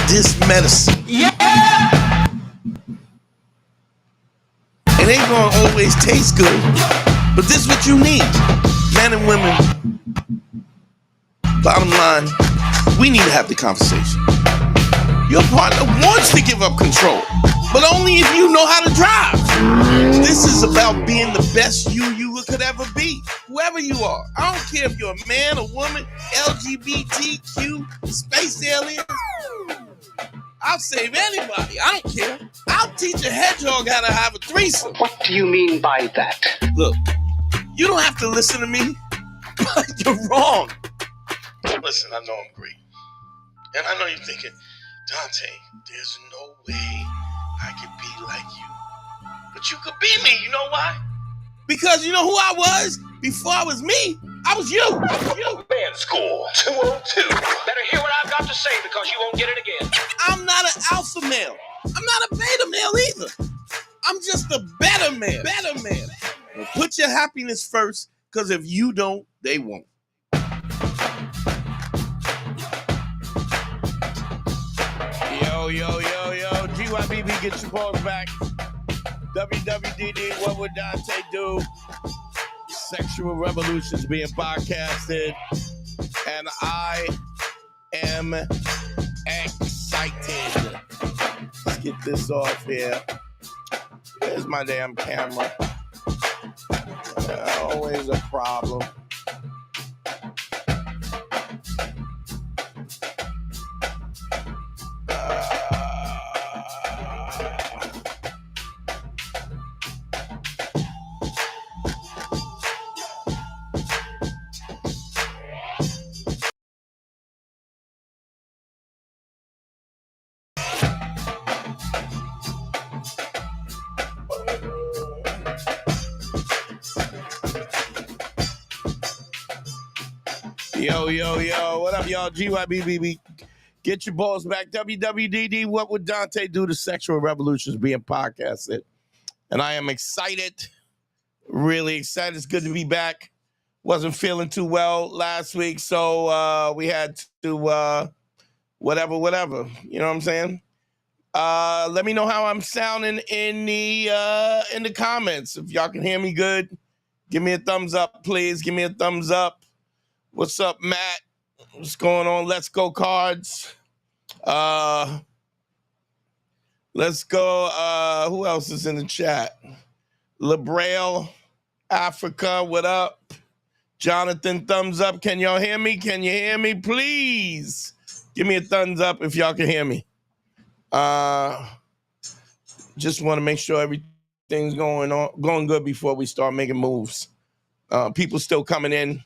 this medicine. Yeah. It ain't gonna always taste good, but this is what you need. Men and women, bottom line, we need to have the conversation. Your partner wants to give up control, but only if you know how to drive. This is about being the best you could ever be, whoever you are. I don't care if you're a man, a woman, LGBTQ, space aliens. I'll save anybody. I don't care. I'll teach a hedgehog how to have a threesome. What do you mean by that? Look, you don't have to listen to me, but you're wrong. Listen, I know I'm great. And I know you're thinking, Dante, there's no way I could be like you. But you could be me. You know why? Because you know who I was? Before I was me, I was you. Man School 202. Better hear what I've got to say because you won't get it again. I'm not an alpha male. I'm not a beta male either. I'm just a better man. Well, put your happiness first, because if you don't, they won't. Yo. GYBB, get your balls back. WWDD, what would Dante do? Sexual Revolutions being podcasted. And I am excited. Let's get this off here. There's my damn camera. Always a problem. Yo, what up, y'all? GYBBB, get your balls back. WWDD, what would Dante do? The Sexual Revolutions being podcasted. And I am excited, really excited. It's good to be back. Wasn't feeling too well last week, so we had to, whatever. You know what I'm saying? Let me know how I'm sounding in the comments. If y'all can hear me good, give me a thumbs up, please. Give me a thumbs up. What's up, Matt? What's going on? Let's go, cards. Let's go. Who else is in the chat? LeBrail, Africa, what up? Jonathan, thumbs up. Can y'all hear me? Can you hear me? Please give me a thumbs up if y'all can hear me. Just want to make sure everything's going good before we start making moves. People still coming in.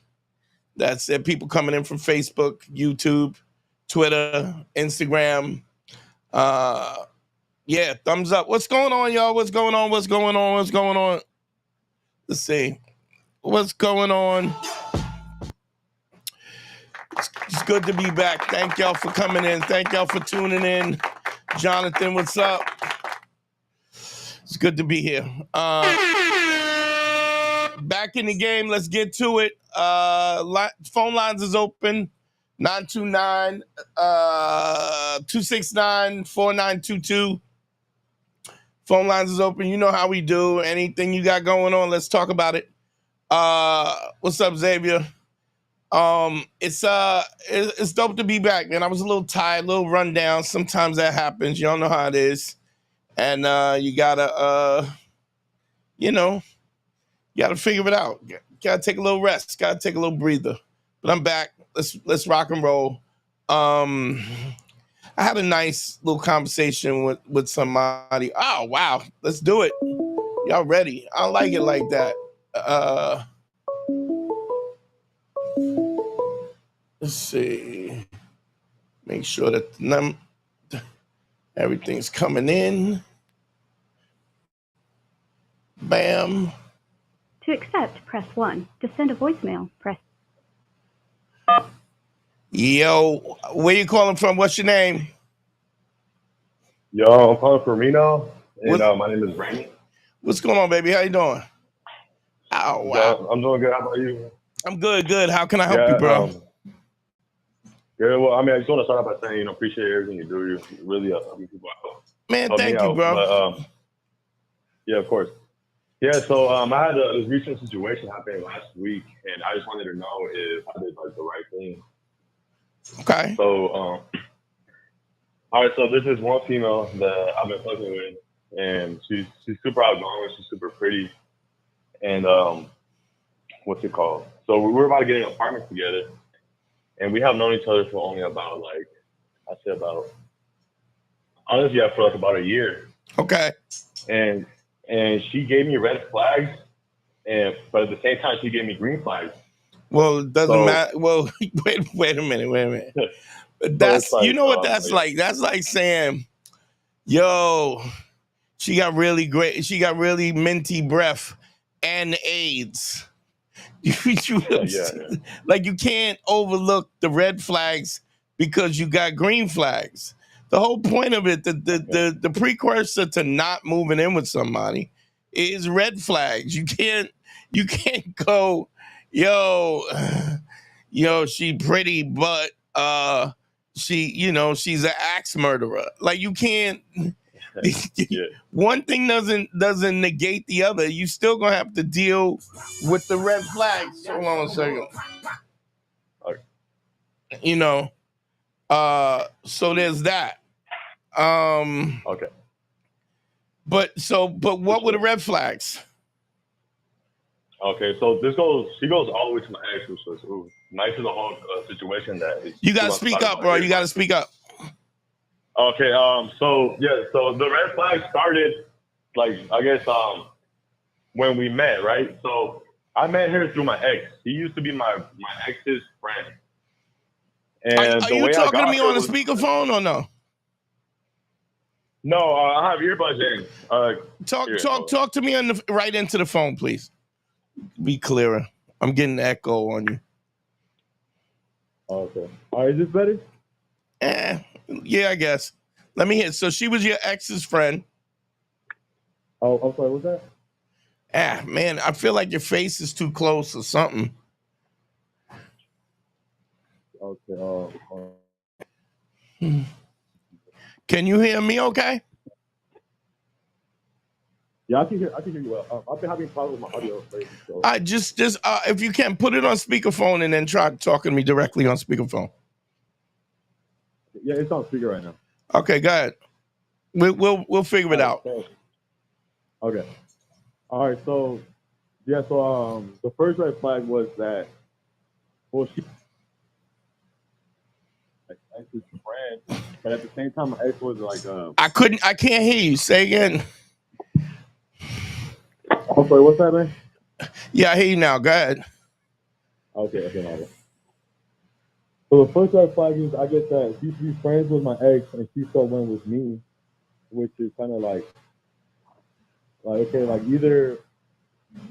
That's it. People coming in from Facebook, YouTube, Twitter, Instagram. Yeah, thumbs up. What's going on, y'all? What's going on? Let's see. What's going on? It's good to be back. Thank y'all for coming in. Thank y'all for tuning in. Jonathan, what's up? It's good to be here. Back in the game. Let's get to it. Phone lines is open. 929-269-4922. Phone lines is open. You know how we do. Anything you got going on, let's talk about it. What's up, Xavier? It's dope to be back, man. I was a little tired, a little run down. Sometimes that happens. Y'all know how it is. And you gotta figure it out. Gotta take a little rest. Gotta take a little breather. But I'm back. Let's rock and roll. I had a nice little conversation with somebody. Oh wow, let's do it. Y'all ready? I don't like it like that. Let's see. Make sure that everything's coming in. Bam. To accept, press 1. To send a voicemail, press. Yo, where you calling from? What's your name? Yo, I'm calling from Reno, and my name is Brandon. What's going on, baby? How you doing? Oh, wow. I'm doing good. How about you? I'm good. How can I help you, bro? Good. Well, I mean, I just want to start off by saying, appreciate everything you do. You really helping people out. Man, Help me thank you, out. bro. But yeah, of course. Yeah, so I had this recent situation happen last week, and I just wanted to know if I did like the right thing. Okay. So, all right, so this is one female that I've been fucking with, and she's super outgoing, she's super pretty, and what's it called? So we're about to get an apartment together, and we have known each other for only about honestly, for like about a year. Okay. And she gave me red flags, but at the same time she gave me green flags. Well, it doesn't matter. Well, wait a minute. That's like, you know what that's like. That's like saying, yo, she got really minty breath and AIDS. Yeah. Like you can't overlook the red flags because you got green flags. The whole point of it, the precursor to not moving in with somebody is red flags. You can't go, yo, she pretty, but she's an axe murderer. Like you can't. Yeah. One thing doesn't negate the other. You still gonna have to deal with the red flags. Hold on a second. Okay. So there's that. Okay. But what were the red flags? Okay, so she goes all the way to my ex, which was nice to the whole situation that you gotta speak up, bro. You gotta speak up. Okay, so the red flag started like I guess when we met, right? So I met her through my ex. He used to be my ex's friend. And are you talking to me on a speakerphone or no? No, I have earbuds in. Talk to me right into the phone, please. Be clearer. I'm getting an echo on you. Okay. All right, is this better? Yeah, I guess. Let me hear. So she was your ex's friend. Oh, I'm sorry. What's that? Man, I feel like your face is too close or something. Okay. Can you hear me? Okay. Yeah, I can hear you well. I've been having problems with my audio lately. So. Just if you can put it on speakerphone and then try talking to me directly on speakerphone. Yeah, it's on speaker right now. Okay, go ahead. We'll figure it out. Okay. All right. So the first red flag was that she ex's friend, but at the same time my ex was like I can't hear you. Say again. I'm sorry, what's that, man? Yeah, I hear you now. Go ahead. Okay. So the first red flag is I guess that she used to be friends with my ex and she still went with me, which is kind of like okay, like either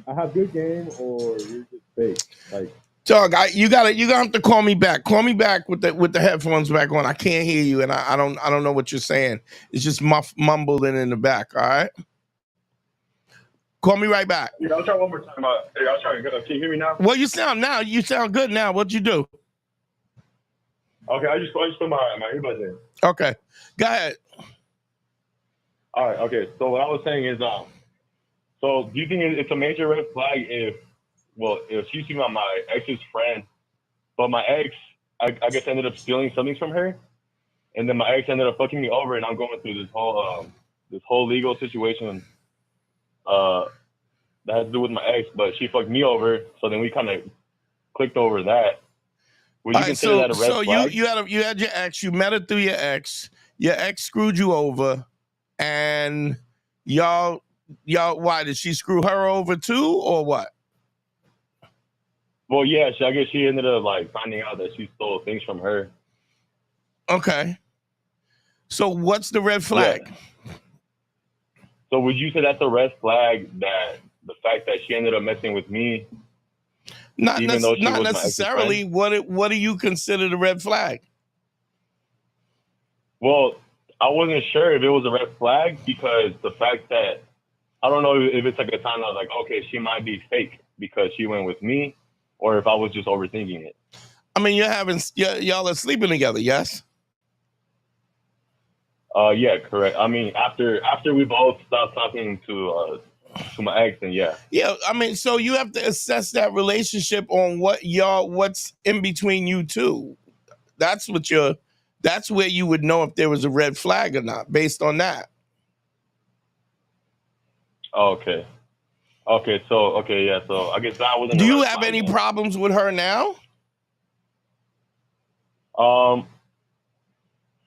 I have good game or you're just fake. Like, Doug, you gotta have to call me back. Call me back with the headphones back on. I can't hear you, and I don't know what you're saying. It's just mumbling in the back. All right. Call me right back. Yeah, I'll try one more time. I'll try. Can you hear me now? Well, you sound good now. What'd you do? Okay, I just put my earbuds in. Okay, go ahead. All right. Okay. So what I was saying is, so do you think it's a major red flag if she's my ex's friend, but my ex, I guess ended up stealing something from her, and then my ex ended up fucking me over, and I'm going through this whole legal situation that has to do with my ex, but she fucked me over, so then we kind of clicked over that. Would you consider that a red flag? So you had your ex, you met her through your ex screwed you over, and y'all why did she screw her over too, or what? Well, yeah, I guess she ended up like finding out that she stole things from her. Okay. So what's the red flag? Yeah. So would you say that's a red flag, that the fact that she ended up messing with me? Not necessarily. What do you consider the red flag? Well, I wasn't sure if it was a red flag because the fact that I don't know if it's like a time I was like, okay, she might be fake because she went with me, or if I was just overthinking it. mean, y'all are sleeping together, yes? Yeah, correct. I mean, after we both stopped talking to my ex, and yeah. Yeah, I mean, so you have to assess that relationship on what's in between you two. That's where you would know if there was a red flag or not, based on that. Okay. Okay. So yeah. So I guess that wasn't. Do a you red have flag any then. problems with her now?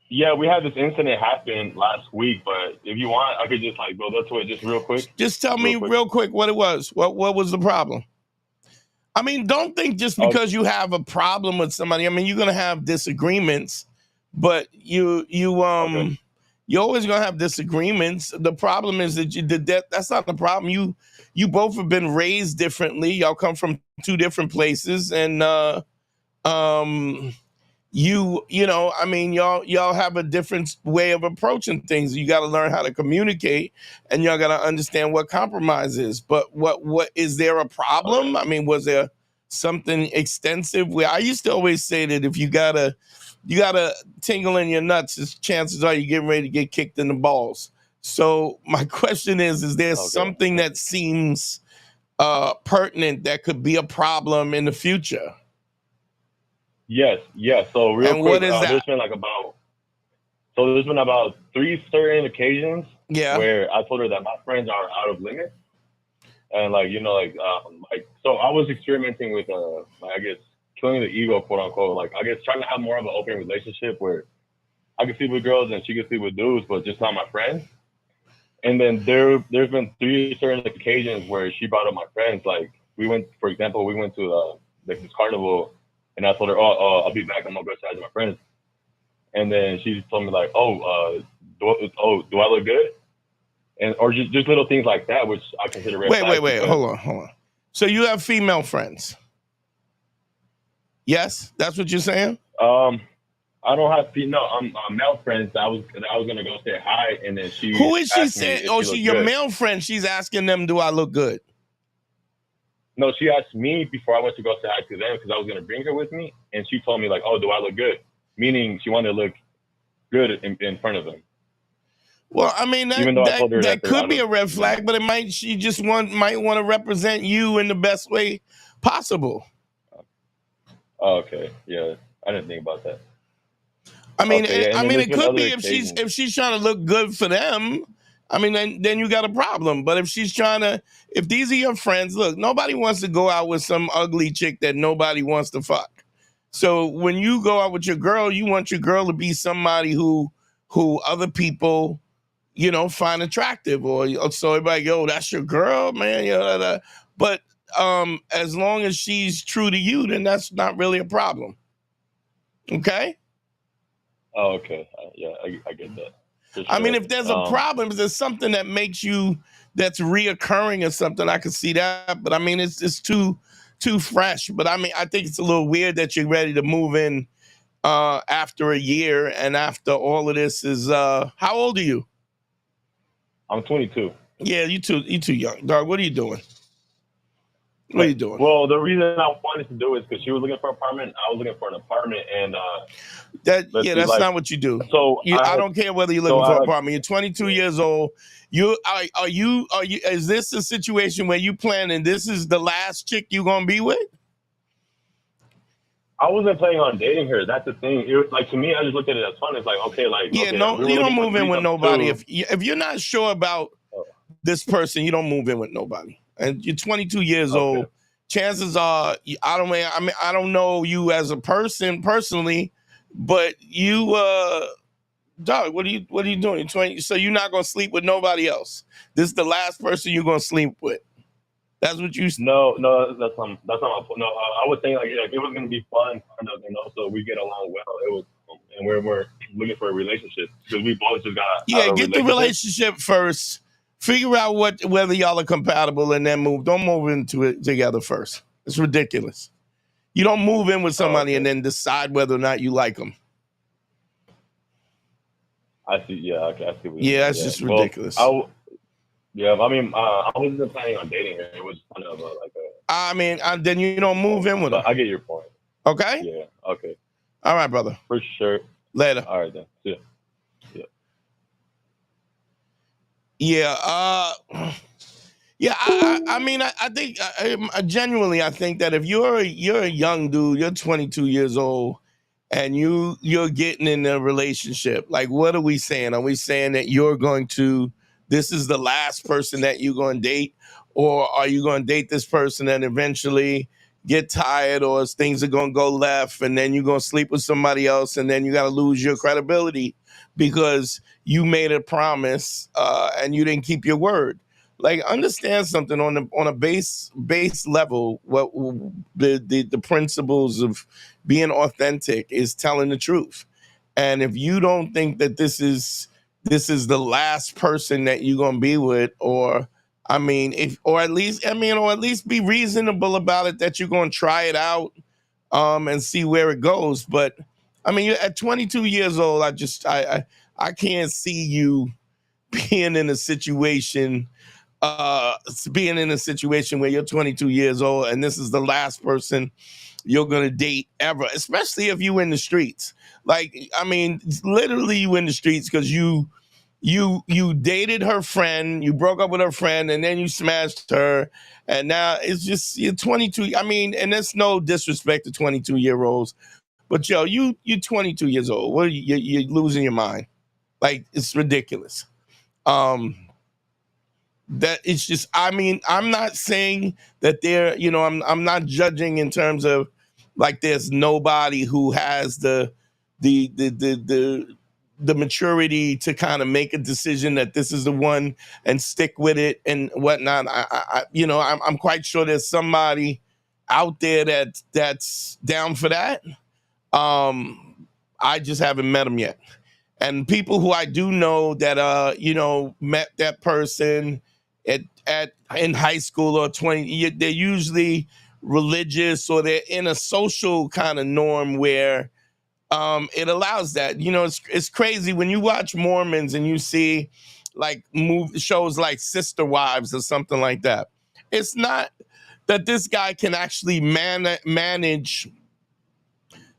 Yeah, we had this incident happen last week, but if you want, I could just like go to it just real quick. Just tell me real quick what it was. What was the problem? I mean, don't think just because you have a problem with somebody. I mean, you're gonna have disagreements, but you're always gonna have disagreements. The problem is that that's not the problem. You both have been raised differently. Y'all come from two different places, and I mean, y'all have a different way of approaching things. You got to learn how to communicate, and y'all got to understand what compromise is. But what is there a problem? I mean, was there something extensive? Where I used to always say that if you gotta tingle in your nuts, chances are you're getting ready to get kicked in the balls. So my question is there something that seems pertinent that could be a problem in the future? Yes. So real And quick, what is that? there's been about 3 certain occasions Yeah. where I told her that my friends are out of limits, and so I was experimenting with I guess killing the ego, quote unquote, like I guess trying to have more of an open relationship where I could sleep with girls and she could sleep with dudes, but just not my friends. And then there's been 3 certain occasions where she brought up my friends. Like for example, we went to this carnival. And I told her, I'll be back. I'm gonna go outside with my friends. And then she told me like, do I look good? And or just little things like that, which I consider red flags. Wait. Hold on. So you have female friends? Yes, that's what you're saying. I don't have male friends. I was gonna go say hi, and then she. Who is she saying? Your male friend. She's asking them, do I look good? No, she asked me before I went to go say hi to them because I was going to bring her with me. And she told me like, do I look good? Meaning she wanted to look good in front of them. Well, I mean, that could be a red flag, but she just might want to represent you in the best way possible. Okay. Yeah. I didn't think about that. I mean, it could be if she's trying to look good for them. I mean, then you got a problem. But if if these are your friends, look, nobody wants to go out with some ugly chick that nobody wants to fuck. So when you go out with your girl, you want your girl to be somebody who other people, find attractive, or so everybody go, that's your girl, man. But as long as she's true to you, then that's not really a problem. Okay. Oh, okay. Yeah, I get that. Sure. I mean, if there's a problem, if there's something that makes you that's reoccurring or something, I could see that. But I mean, it's too fresh. But I mean, I think it's a little weird that you're ready to move in after a year and after all of this is. How old are you? I'm 22. Yeah, you too young, dog. What are you doing? What are you doing? Well, the reason I wanted to do it is because she was looking for an apartment. I was looking for an apartment, and that's not what you do. So I don't care whether you're looking for an apartment. You're 22 years old. Are you? Is this a situation where you planning this is the last chick you gonna be with? I wasn't planning on dating her. That's the thing. It was, like, to me, I just looked at it as fun. It's like, okay, like, you don't move in with nobody if you're not sure about this person. You don't move in with nobody. And you're 22 years old. Chances are, I don't know you as a person personally, but you, dog, what are you doing? You're 20, so you're not gonna sleep with nobody else. This is the last person you're gonna sleep with. That's what you. No, that's not my point. No, I was saying like it was gonna be fun, so we get along well. It was, and we're looking for a relationship because we both just got. Get the relationship first. Figure out whether y'all are compatible and then move. Don't move into it together first. It's ridiculous. You don't move in with somebody and then decide whether or not you like them. I see. Yeah, okay, I see. That's just ridiculous. I mean, I wasn't planning on dating her. It was kind of like a. I mean, then you don't move in with her. I get your point. Okay? Yeah. Okay. All right, brother. For sure. Later. All right then. Yeah. Yeah. Yeah. Yeah. I mean, I think genuinely, I think that if you're a young dude, you're 22 years old, and you're getting in a relationship, like, what are we saying? Are we saying that this is the last person that you're going to date, or are you going to date this person and eventually get tired, or things are going to go left, and then you're going to sleep with somebody else, and then you got to lose your credibility because you made a promise and you didn't keep your word? Like, understand something on a base level. What the principles of being authentic is telling the truth. And if you don't think that this is the last person that you're gonna be with, or I mean, or at least be reasonable about it, that you're gonna try it out and see where it goes. But I mean, you're at 22 years old. I can't see you being in a situation where you're 22 years old and this is the last person you're gonna date ever, especially if you in the streets. Like, I mean, literally you in the streets because you dated her friend, you broke up with her friend, and then you smashed her, and now it's just you're 22. I mean, and that's no disrespect to 22-year-olds, but yo, you 22 years old. What are you're losing your mind? Like, it's ridiculous. That it's just, I mean, I'm not saying that I'm not judging in terms of, like, there's nobody who has the maturity to kind of make a decision that this is the one and stick with it and whatnot. I'm quite sure there's somebody out there that's down for that. I just haven't met them yet. And people who I do know that met that person at in high school or 20, they're usually religious, or they're in a social kind of norm where it allows that. It's crazy when you watch Mormons and you see, like, shows like Sister Wives or something like that. It's not that this guy can actually manage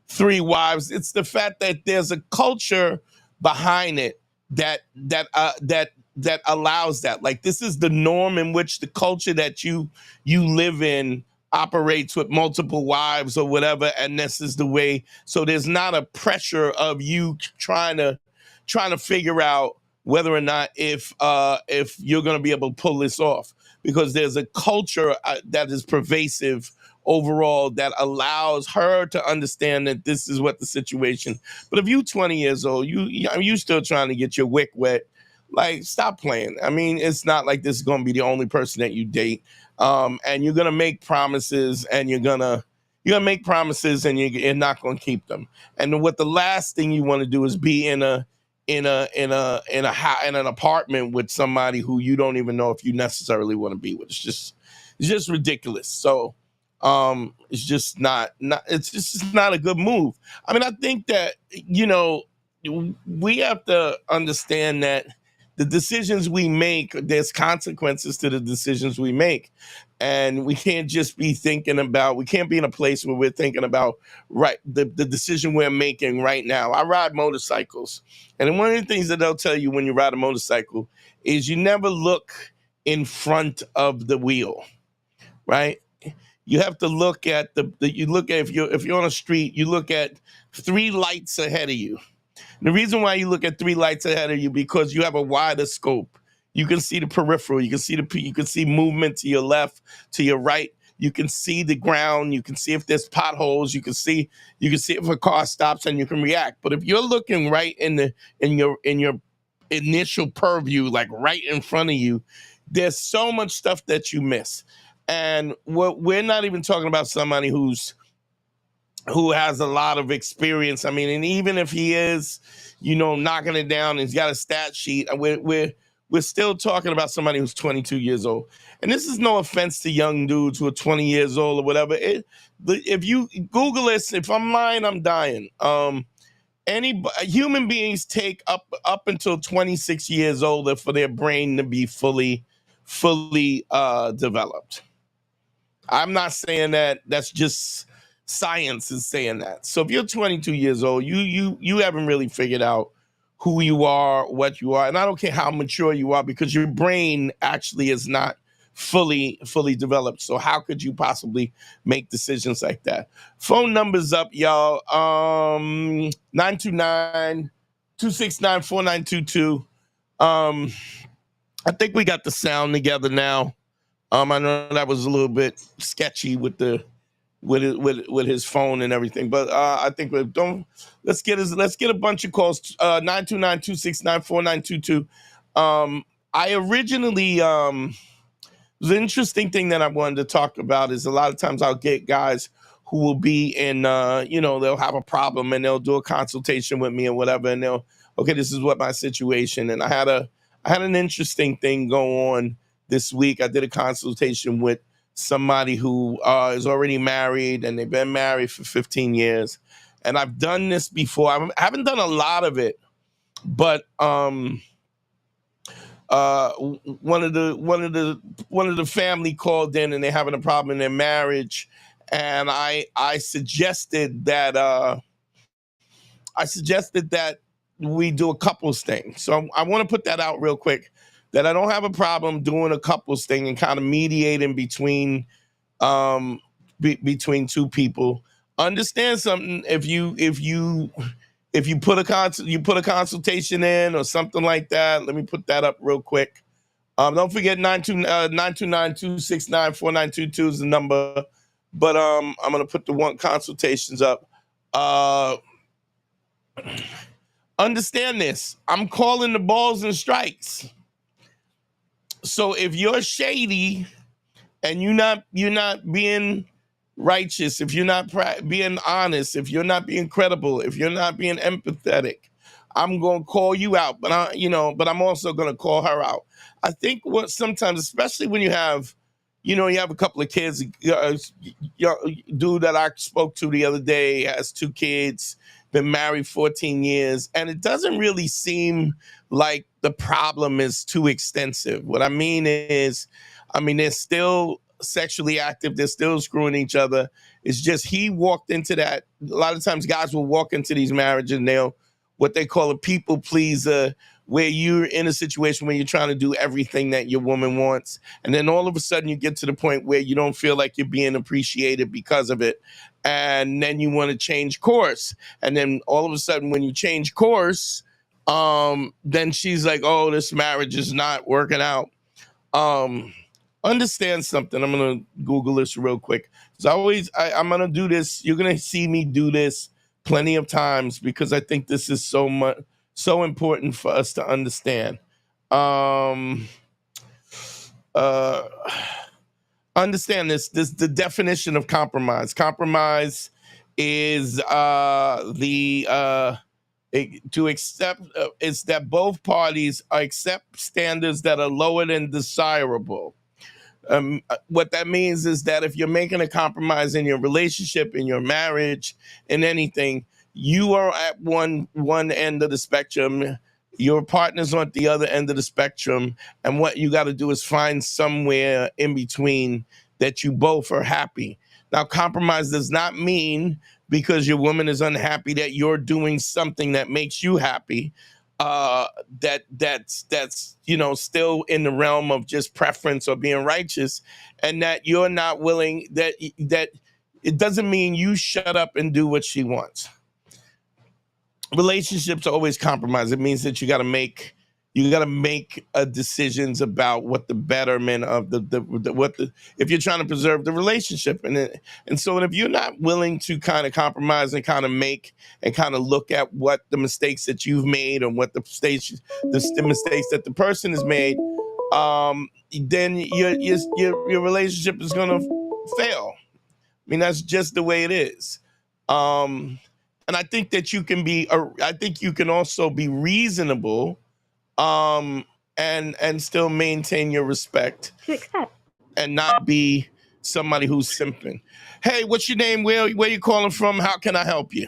3 wives. It's the fact that there's a culture behind it that allows that. Like, this is the norm in which the culture that you live in operates, with multiple wives or whatever, and this is the way. So there's not a pressure of you trying to figure out whether or not if you're going to be able to pull this off, because there's a culture that is pervasive overall that allows her to understand that this is what the situation. But if you 20 years old, you still trying to get your wick wet, like, stop playing. I mean, it's not like this is going to be the only person that you date. And you're going to make promises, and you're going to make promises, and you're not going to keep them. And what the last thing you want to do is be in an apartment with somebody who you don't even know if you necessarily want to be with. It's just ridiculous. So it's just not it's just not a good move. I mean, I think that we have to understand that the decisions we make, there's consequences to the decisions we make, and we can't be in a place where we're thinking about the decision we're making right now. I ride motorcycles, and one of the things that they'll tell you when you ride a motorcycle is you never look in front of the wheel, right? You have to look at if you're on a street, you look at 3 lights ahead of you. And the reason why you look at 3 lights ahead of you, because you have a wider scope. You can see the peripheral, you can see movement to your left, to your right. You can see the ground, you can see if there's potholes, you can see if a car stops, and you can react. But if you're looking right in your initial purview, like right in front of you, there's so much stuff that you miss. And we're not even talking about somebody who has a lot of experience. I mean, and even if he is, knocking it down, and he's got a stat sheet, we're still talking about somebody who's 22 years old. And this is no offense to young dudes who are 20 years old or whatever. If you Google this, if I'm lying, I'm dying. Human beings take up until 26 years older for their brain to be fully developed. I'm not saying that that's just science is saying that. So if you're 22 years old, you haven't really figured out who you are, what you are, and I don't care how mature you are, because your brain actually is not fully developed. So how could you possibly make decisions like that? Phone numbers up, y'all. 929-269-4922. I think we got the sound together now. I know that was a little bit sketchy with his phone and everything, but I think let's get a bunch of calls. 929-269-4922. I originally the interesting thing that I wanted to talk about is a lot of times I'll get guys who will be in, they'll have a problem and they'll do a consultation with me or whatever, and okay, this is what my situation. And I had an interesting thing go on this week. I did a consultation with somebody who is already married, and they've been married for 15 years. And I've done this before. I haven't done a lot of it, but one of the family called in, and they're having a problem in their marriage, and I suggested that we do a couples thing. So I want to put that out real quick, that I don't have a problem doing a couples thing and kind of mediating between between two people. Understand something: if you put a consultation in or something like that. Let me put that up real quick. Don't forget 929-269-4922 is the number. But I'm gonna put the one consultations up. Understand this: I'm calling the balls and strikes. So if you're shady and you're not being righteous, if you're not being honest, if you're not being credible, if you're not being empathetic, I'm going to call you out. But I'm also going to call her out. I think what sometimes, especially when you have a couple of kids, dude that I spoke to the other day has 2 kids, been married 14 years, and it doesn't really seem like the problem is too extensive. What I mean is, they're still sexually active, they're still screwing each other. It's just he walked into that. A lot of times guys will walk into these marriages and they'll what they call a people pleaser, where you're in a situation where you're trying to do everything that your woman wants. And then all of a sudden you get to the point where you don't feel like you're being appreciated because of it. And then you want to change course. And then all of a sudden when you change course, then she's like, oh, this marriage is not working out. Understand something. I'm going to Google this real quick. I'm going to do this. You're going to see me do this plenty of times, because I think this is so important for us to understand. Understand this. The definition of compromise. Compromise is to accept. It's that both parties accept standards that are lower than desirable. What that means is that if you're making a compromise in your relationship, in your marriage, in anything, you are at one end of the spectrum, your partner's on the other end of the spectrum, and what you got to do is find somewhere in between that you both are happy. Now, compromise does not mean because your woman is unhappy that you're doing something that makes you happy. That's still in the realm of just preference or being righteous, and that you're not willing, that it doesn't mean you shut up and do what she wants. Relationships are always compromise. It means that you got to make decisions about what the betterment of if you're trying to preserve the relationship. And so if you're not willing to kind of compromise and kind of make and kind of look at what the mistakes that you've made or what the mistakes that the person has made, then your relationship is going to fail. I mean, that's just the way it is. And I think that you can also be reasonable, and still maintain your respect To accept. and not be somebody who's simping. Hey, what's your name? Where you calling from? How can I help you?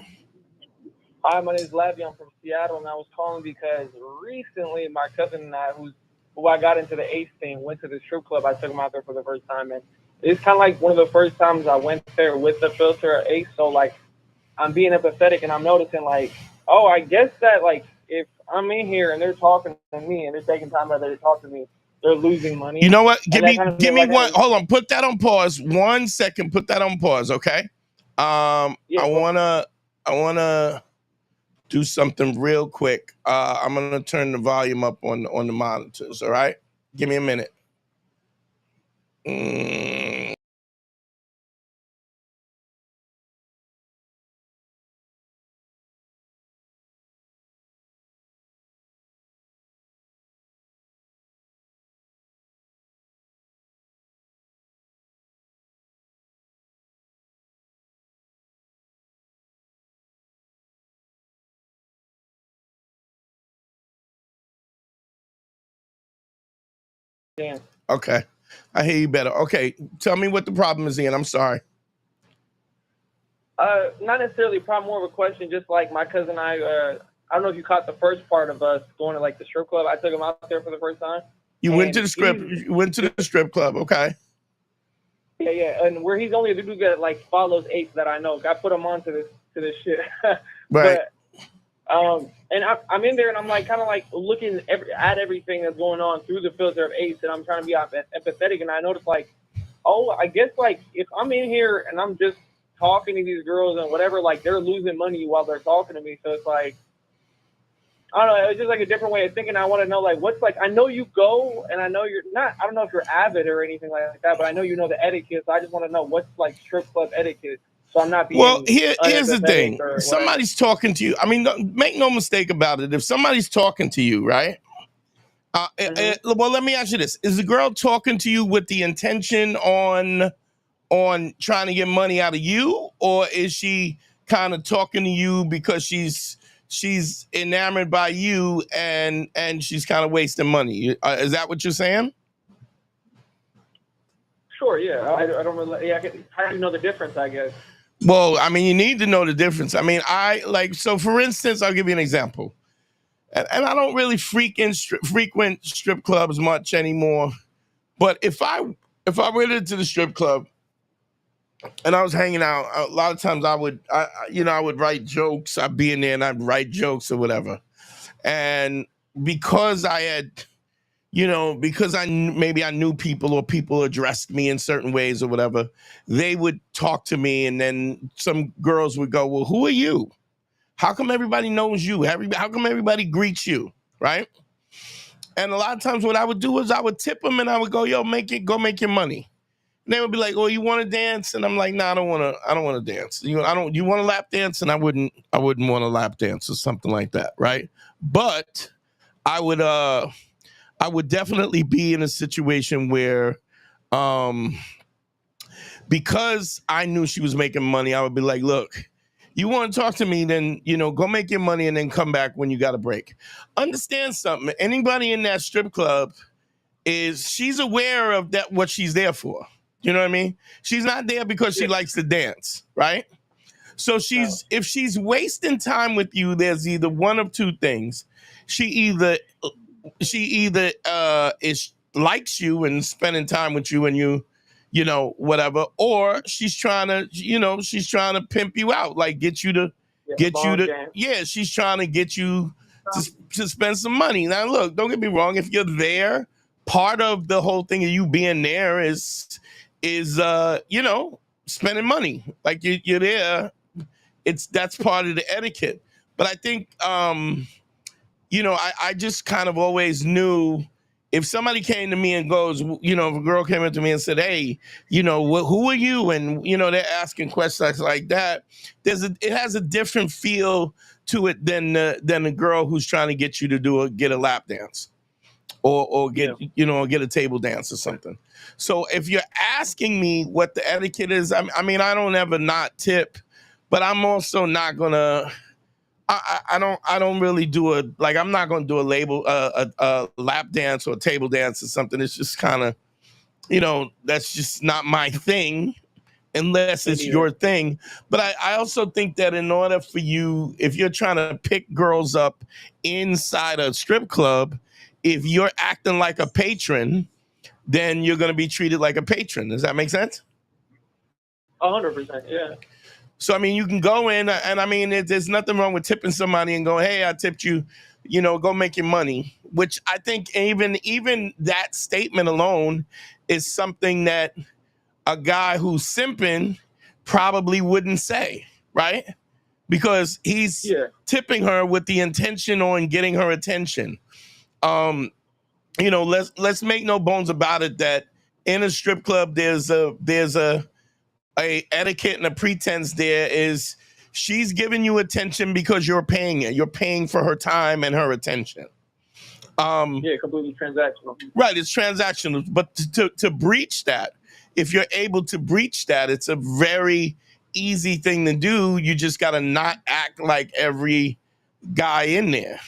Hi, my name is Lavi. I'm from Seattle, and I was calling because recently my cousin and I, who I got into the ace thing, went to the strip club. I took him out there for the first time, and it's kind of like one of the first times I went there with the filter at Ace. So like I'm being empathetic and I'm noticing like, oh, I guess that like if I'm in here and they're talking to me and they're taking time out of their to talk to me, they're losing You money. know what? And that kind of Give me like, one. Hold on. Put that on pause. 1 second. Put that on pause. Okay. yeah, I wanna do something real quick. I'm gonna turn the volume up on the monitors. All right. Give me a minute. yeah. Okay. I hear you better. Okay. Tell me what the problem is, Ian. I'm sorry. Not necessarily a problem, more of a question. Just like my cousin and I don't know if you caught the first part of us going to like the strip club. I took him out there for the first time. You went to And the strip club. Okay. Yeah, and where he's only the dude that like follows apes that I know. I put him on to this shit. Right. But and I'm in there and I'm like kind of like looking at everything that's going on through the filter of apes, and I'm trying to be empathetic, and I notice like, oh, I guess like if I'm in here and I'm just talking to these girls and whatever, like they're losing money while they're talking to me. So it's like, I don't know. It's just like a different way of thinking. I want to know, like, what's like, I know you go and I know you're not, I don't know if you're avid or anything like that, but I know you know the etiquette. So I just want to know what's like strip club etiquette. So I'm not being Well, here's the thing. or Somebody's talking to you. I mean, make no mistake about it. If somebody's talking to you, right? Well, let me ask you this. Is the girl talking to you with the intention on trying to get money out of you, or is she kind of talking to you because she's enamored by you and she's kind of wasting money? Is that what you're saying? Sure, yeah. I don't really, yeah, how do you know the difference, I guess? Well, I mean, you need to know the difference. I mean, so for instance, I'll give you an example. And I don't really frequent strip clubs much anymore. But if I went into the strip club and I was hanging out, a lot of times I would write jokes. I'd be in there and I'd write jokes or whatever. And because I had, because maybe I knew people or people addressed me in certain ways or whatever, they would talk to me, and then some girls would go, "Well, who are you? How come everybody knows you? How come everybody greets you?" Right? And a lot of times what I would do is I would tip them and I would go, "Yo, go make your money." And they would be like, "Oh, you want to dance?" And I'm like, "No, I don't want to dance. You want to lap dance?" And I wouldn't want to lap dance or something like that, right? But I would definitely be in a situation where, because I knew she was making money, I would be like, "Look, you want to talk to me, then, go make your money and then come back when you got a break." Understand something. Anybody in that strip club she's aware of that, what she's there for. You know what I mean? She's not there because she likes to dance, right? So if she's wasting time with you, there's either one of two things. She either likes you and spending time with you and whatever, or she's trying to pimp you out, like she's trying to get you to spend some money. Now, look, don't get me wrong. If you're there, part of the whole thing of you being there is spending money. Like you're there. That's part of the etiquette. But I think, I just kind of always knew if somebody came to me and goes, if a girl came up to me and said, "Hey, who are you?" And, they're asking questions like that, it has a different feel to it than a girl who's trying to get you to get a lap dance or get a table dance or something. So if you're asking me what the etiquette is, I mean, I don't ever not tip, but I'm also not gonna. I don't really do I'm not gonna do a lap dance or a table dance or something. It's just kind of, that's just not my thing unless it's your thing. But I also think that in order for you, if you're trying to pick girls up inside a strip club, if you're acting like a patron, then you're going to be treated like a patron. Does that make sense? 100%. Yeah. So, I mean, you can go in and I mean, there's nothing wrong with tipping somebody and go, hey, I tipped you, go make your money, which I think even that statement alone is something that a guy who's simping probably wouldn't say, right? Because he's tipping her with the intention on getting her attention. Let's make no bones about it that in a strip club, there's a etiquette and a pretense. There is, she's giving you attention because you're paying it. You're paying for her time and her attention. Completely transactional. Right, it's transactional. But to breach that, if you're able to breach that, it's a very easy thing to do. You just got to not act like every guy in there,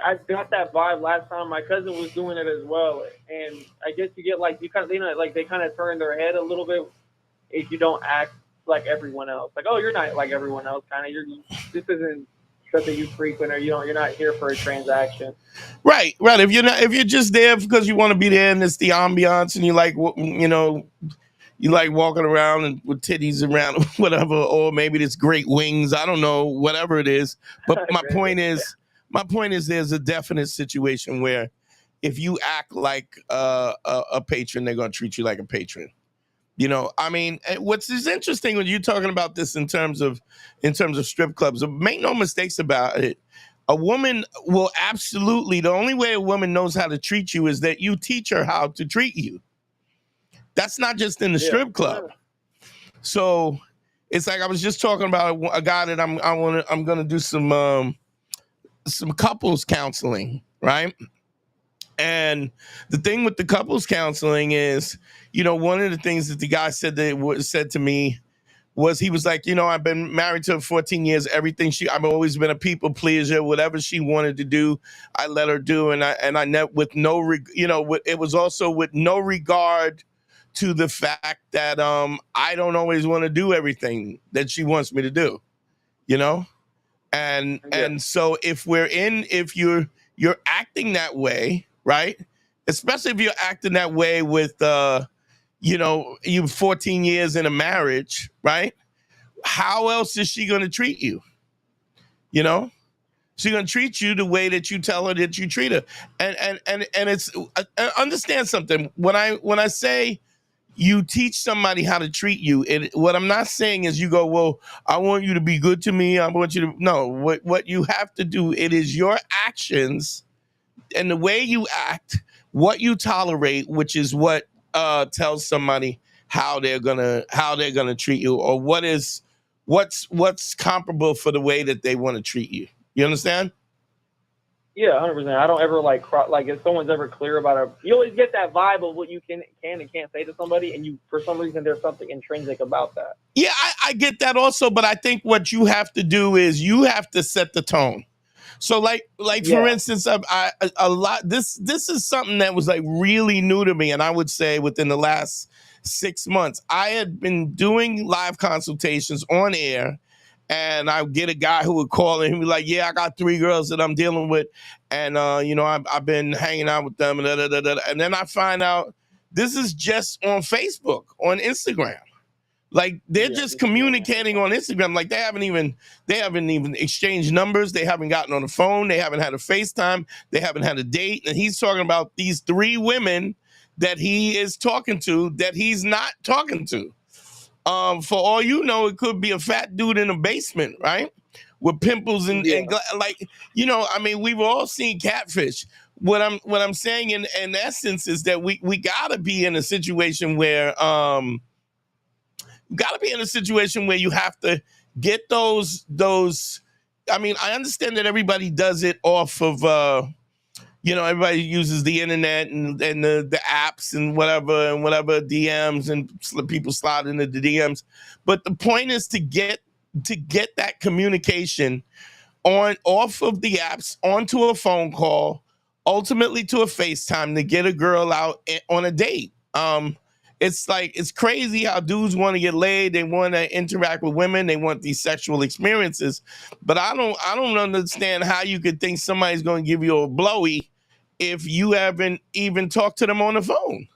I got that vibe last time. My cousin was doing it as well, and I guess you get like, you kind of, like they kind of turn their head a little bit if you don't act like everyone else. Like, oh, you're not like everyone else. Kind of, this isn't something you frequent, or you're not here for a transaction. Right. If you're just there because you want to be there and it's the ambiance and you like, you like walking around and with titties around, whatever, or maybe it's great wings. I don't know, whatever it is. But my point is, there's a definite situation where if you act like a patron, they're going to treat you like a patron. I mean, what's is interesting when you're talking about this in terms of strip clubs, make no mistakes about it. A woman will absolutely, the only way a woman knows how to treat you is that you teach her how to treat you. That's not just in the strip club. So it's like I was just talking about a guy that I'm going to do some couples counseling, right? And the thing with the couples counseling is, one of the things that the guy said to me was, he was like, I've been married to her 14 years. I've always been a people pleaser. Whatever she wanted to do, I let her do, and I never, with no, it was also with no regard to the fact that I don't always want to do everything that she wants me to do, and so if you're acting that way, right? Especially if you're acting that way with you 14 years in a marriage, right? How else is she going to treat you? She's going to treat you the way that you tell her that you treat her. And it's understand something. When I say you teach somebody how to treat you, what I'm not saying is you go, well, I want you to be good to me. I want you to, no, what you have to do, it is your actions and the way you act, what you tolerate, which is what tells somebody how they're gonna treat you, or what's comparable for the way that they want to treat you. You understand? Yeah, 100%. I don't ever like if someone's ever clear about it, you always get that vibe of what you can and can't say to somebody, and for some reason there's something intrinsic about that. Yeah, I get that also, but I think what you have to do is you have to set the tone. So for instance, this is something that was like really new to me, and I would say within the last 6 months, I had been doing live consultations on air. And I get a guy who would call and he'd be like, yeah, I got 3 girls that I'm dealing with. And, I've been hanging out with them. And then I find out this is just on Facebook, on Instagram. Like they're just communicating on Instagram. Like they haven't even exchanged numbers. They haven't gotten on the phone. They haven't had a FaceTime. They haven't had a date. And he's talking about these 3 women that he is talking to that he's not talking to. For all you know, it could be a fat dude in a basement, right? With pimples and I mean, we've all seen catfish. What I'm saying in essence is that we gotta be in a situation where you have to get those. I mean, I understand that everybody does it off of everybody uses the internet and the apps and whatever DMs, and people slide into the DMs. But the point is to get that communication off of the apps onto a phone call, ultimately to a FaceTime, to get a girl out on a date. It's crazy how dudes want to get laid. They want to interact with women. They want these sexual experiences. But I don't understand how you could think somebody's going to give you a blowy if you haven't even talked to them on the phone.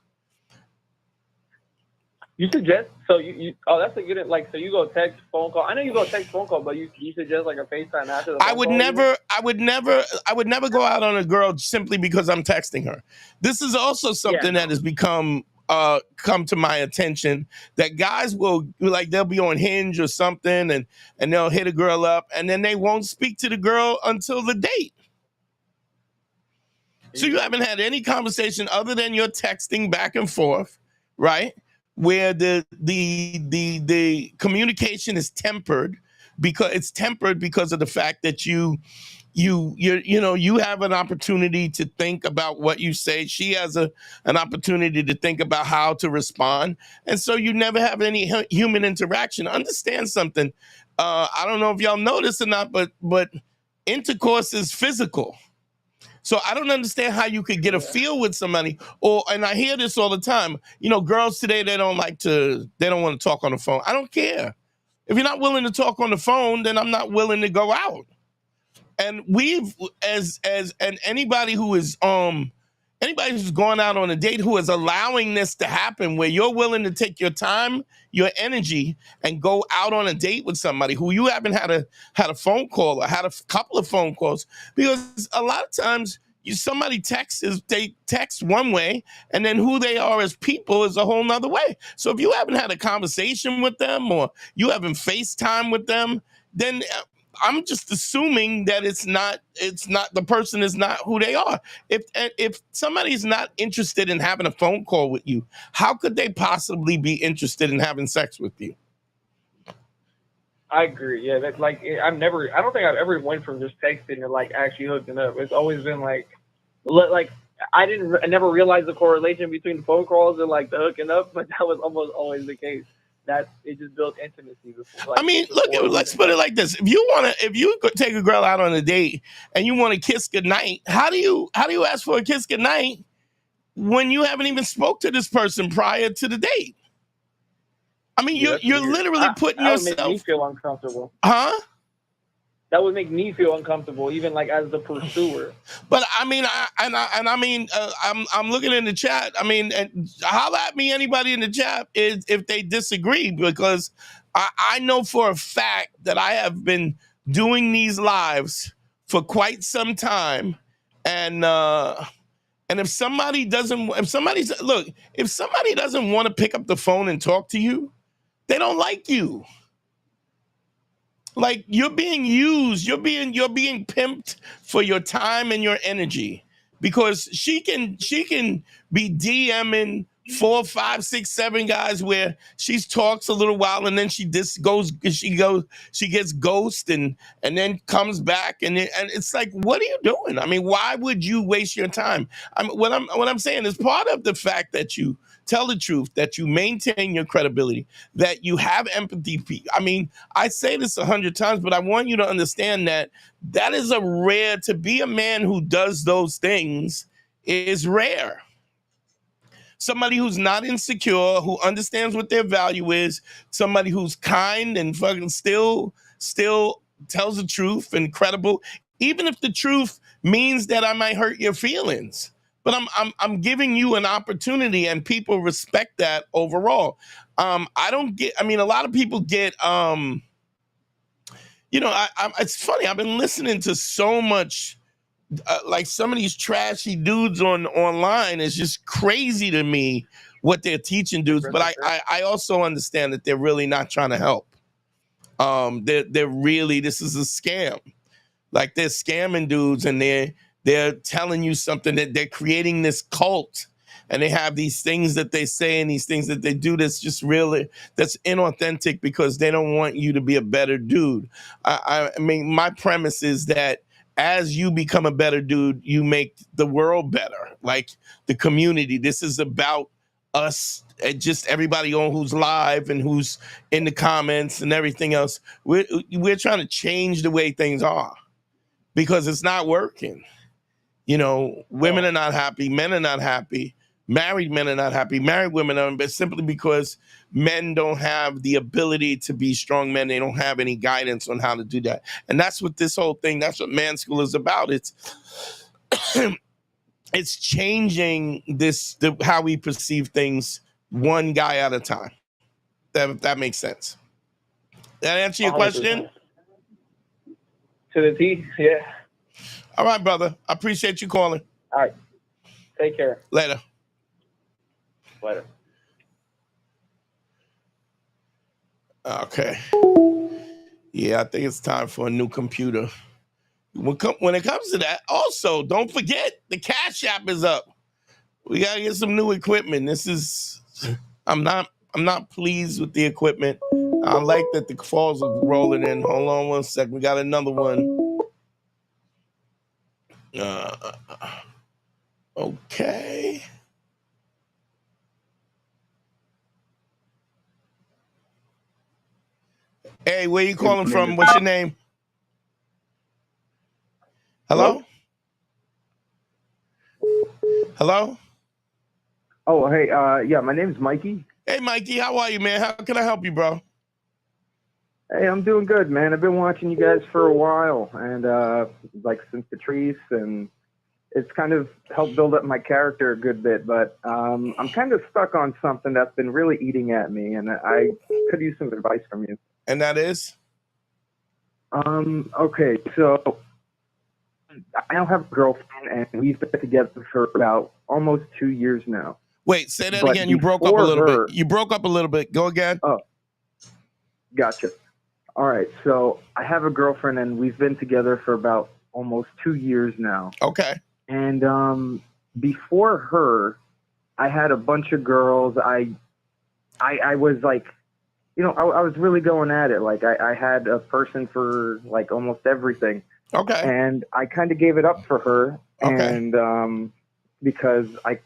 You suggest so you that's a good like so you go text phone call. I know you go text phone call, but you suggest like a FaceTime after the phone I would call, never go out on a girl simply because I'm texting her. This is also something that has become come to my attention, that guys will, like, they'll be on Hinge or something and they'll hit a girl up and then they won't speak to the girl until the date. So you haven't had any conversation other than your texting back and forth, right? Where the communication is tempered because of the fact that you have an opportunity to think about what you say. She has an opportunity to think about how to respond, and so you never have any human interaction. Understand something? I don't know if y'all know this or not, but intercourse is physical. So I don't understand how you could get a feel with somebody, and I hear this all the time. Girls today, they don't want to talk on the phone. I don't care. If you're not willing to talk on the phone, then I'm not willing to go out. And we've, and anybody who's going out on a date who is allowing this to happen, where you're willing to take your time, your energy, and go out on a date with somebody who you haven't had a phone call or had a couple of phone calls, because a lot of times they text one way, and then who they are as people is a whole nother way. So if you haven't had a conversation with them or you haven't FaceTime with them, then I'm just assuming that it's not the person is not who they are. If somebody's not interested in having a phone call with you, how could they possibly be interested in having sex with you? I agree. Yeah, that's like I don't think I've ever went from just texting to like actually hooking up. It's always been like I never realized the correlation between the phone calls and like the hooking up, but that was almost always the case. That it just built intimacy before. Like, I mean, let's put it like this: if you take a girl out on a date and you want to kiss goodnight, how do you ask for a kiss goodnight when you haven't even spoke to this person prior to the date? I mean, you're literally putting yourself. That would make me feel uncomfortable. Huh? That would make me feel uncomfortable, even like as the pursuer. But I mean, I'm looking in the chat. I mean, and holler at me, anybody in the chat, is if they disagree, because I know for a fact that I have been doing these lives for quite some time, and if somebody doesn't want to pick up the phone and talk to you, they don't like you. Like, you're being used, you're being pimped for your time and your energy, because she can be DMing 4, 5, 6, 7 guys where she talks a little while and then she gets ghost and then comes back and it's like, what are you doing? I mean, why would you waste your time? What I'm saying is, part of the fact that you tell the truth, that you maintain your credibility, that you have empathy. I mean, I say this 100 times, but I want you to understand that is to be a man who does those things is rare. Somebody who's not insecure, who understands what their value is, somebody who's kind and fucking still tells the truth and credible, even if the truth means that I might hurt your feelings. But I'm giving you an opportunity, and people respect that overall. A lot of people get, it's funny. I've been listening to so much, like some of these trashy dudes online. Is just crazy to me what they're teaching dudes. But I also understand that they're really not trying to help. They're really, this is a scam. Like, they're scamming dudes, and they're telling you something, that they're creating this cult, and they have these things that they say and these things that they do that's just that's inauthentic, because they don't want you to be a better dude. I mean, my premise is that as you become a better dude, you make the world better, like the community. This is about us, just everybody on who's live and who's in the comments and everything else. We're trying to change the way things are, because it's not working. Women are not happy, men are not happy, married men are not happy, married women are, but simply because men don't have the ability to be strong men. They don't have any guidance on how to do that. And that's what this whole thing, that's what Man School is about. it's changing how we perceive things one guy at a time. That makes sense. That answer your 100%. question? To the T, yeah. All right, brother. I appreciate you calling. All right. Take care. Later. Later. Okay. Yeah, I think it's time for a new computer. When it comes to that, also, don't forget the Cash App is up. We gotta get some new equipment. I'm not pleased with the equipment. I like that the calls are rolling in. Hold on one sec. We got another one. Okay. Hey, where you calling from? What's your name? Hello? Hello? Oh, hey, yeah, my name's Mikey. Hey, Mikey, how are you, man? How can I help you, bro? Hey, I'm doing good, man. I've been watching you guys for a while, and like since Patrice, and it's kind of helped build up my character a good bit. But I'm kind of stuck on something that's been really eating at me, and I could use some advice from you. And that is? Okay, so I now have a girlfriend, and we've been together for about almost 2 years now. Wait, say that But again. You broke up a before little her- bit. You broke up a little bit. Go again. Oh, gotcha. All right, so I have a girlfriend, and we've been together for about almost 2 years now. Okay. And before her, I had a bunch of girls. I was like, you know, I was really going at it. Like I had a person for like almost everything. Okay. And I kind of gave it up for her. Okay. And because I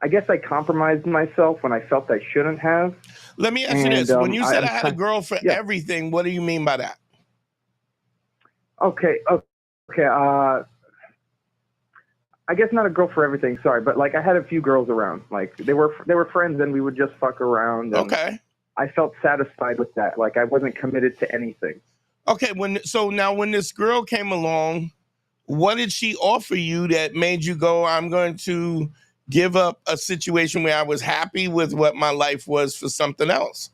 guess I compromised myself when I felt I shouldn't have. Let me ask you this. When you said I had a girl for everything, what do you mean by that? Okay. I guess not a girl for everything. Sorry, but like I had a few girls around. Like they were friends, and we would just fuck around. And Okay. I felt satisfied with that. Like I wasn't committed to anything. Okay. So now when this girl came along, what did she offer you that made you go, I'm going to give up a situation where I was happy with what my life was for something else?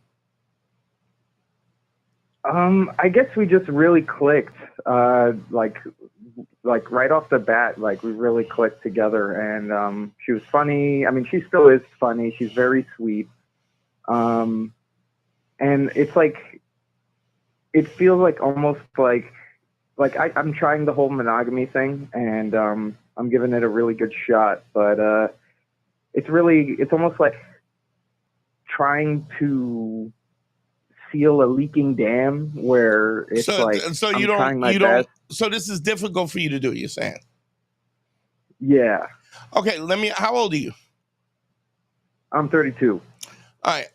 I guess we just really clicked. Like right off the bat, like we really clicked together, and she was funny. I mean, she still is funny. She's very sweet. And it's like, it feels like almost like I'm trying the whole monogamy thing, and I'm giving it a really good shot, but it's almost like trying to seal a leaking dam where it's so I'm trying my best. So this is difficult for you to do, you're saying? Yeah. Okay, how old are you? I'm 32. All right.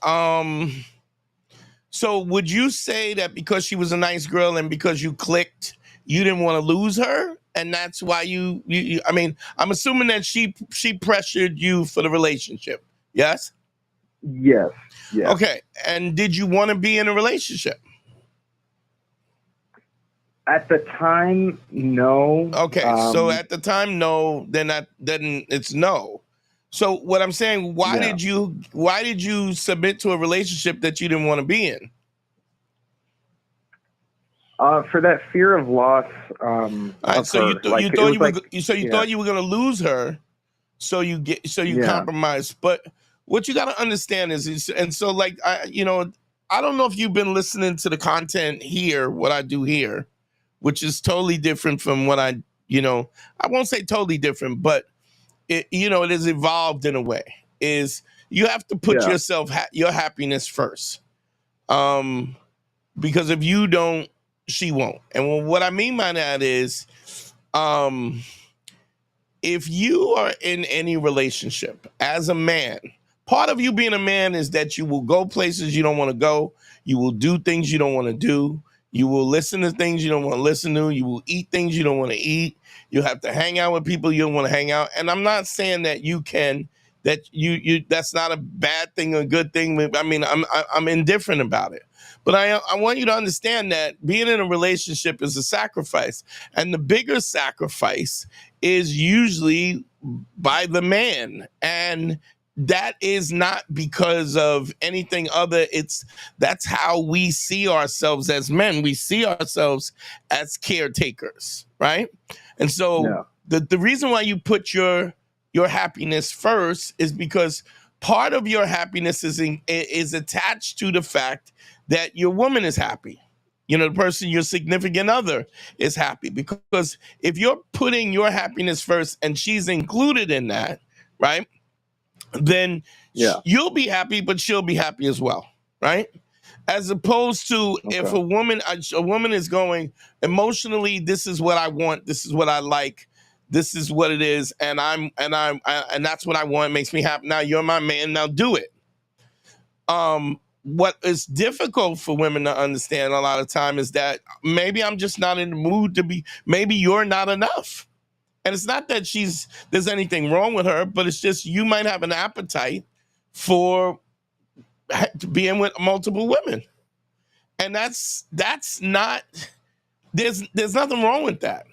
So would you say that because she was a nice girl and because you clicked, you didn't want to lose her? And that's why you I mean, I'm assuming that she pressured you for the relationship. Yes? Yes. Yeah. Okay. And did you want to be in a relationship? At the time, no. Okay. So at the time, no, then it's no. So what I'm saying, why did you submit to a relationship that you didn't want to be in? For that fear of loss. All right, so you thought you were going to lose her, so you compromise. But what you got to understand is, and so like I don't know if you've been listening to the content here, what I do here, which is totally different from what I won't say totally different, but it has evolved in a way. Is you have to put yourself your happiness first, because if you don't, she won't. And what I mean by that is, if you are in any relationship as a man, part of you being a man is that you will go places you don't want to go. You will do things you don't want to do. You will listen to things you don't want to listen to. You will eat things you don't want to eat. You have to hang out with people you don't want to hang out. And I'm not saying that that's not a bad thing or a good thing. I mean, I'm indifferent about it. But I want you to understand that being in a relationship is a sacrifice. And the bigger sacrifice is usually by the man. And that is not because of anything other. That's how we see ourselves as men. We see ourselves as caretakers, right? And so the reason why you put your happiness first is because part of your happiness is attached to the fact that your woman is happy. The person, your significant other, is happy. Because if you're putting your happiness first and she's included in that, right, then you'll be happy, but she'll be happy as well, right? As opposed to if a woman is going emotionally, this is what I want, this is what I like, this is what it is, and that's what I want, makes me happy. Now you're my man, now do it. What is difficult for women to understand a lot of time is that maybe I'm just not in the mood to be, maybe you're not enough. And it's not that there's anything wrong with her, but it's just you might have an appetite for being with multiple women. And that's not, there's nothing wrong with that.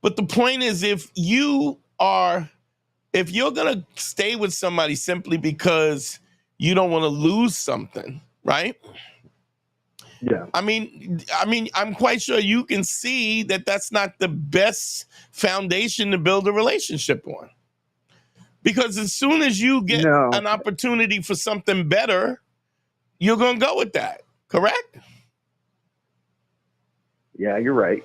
But the point is, if you're gonna stay with somebody simply because you don't want to lose something, right? Yeah. I mean, I'm quite sure you can see that that's not the best foundation to build a relationship on. Because as soon as you get an opportunity for something better, you're going to go with that, correct? Yeah, you're right.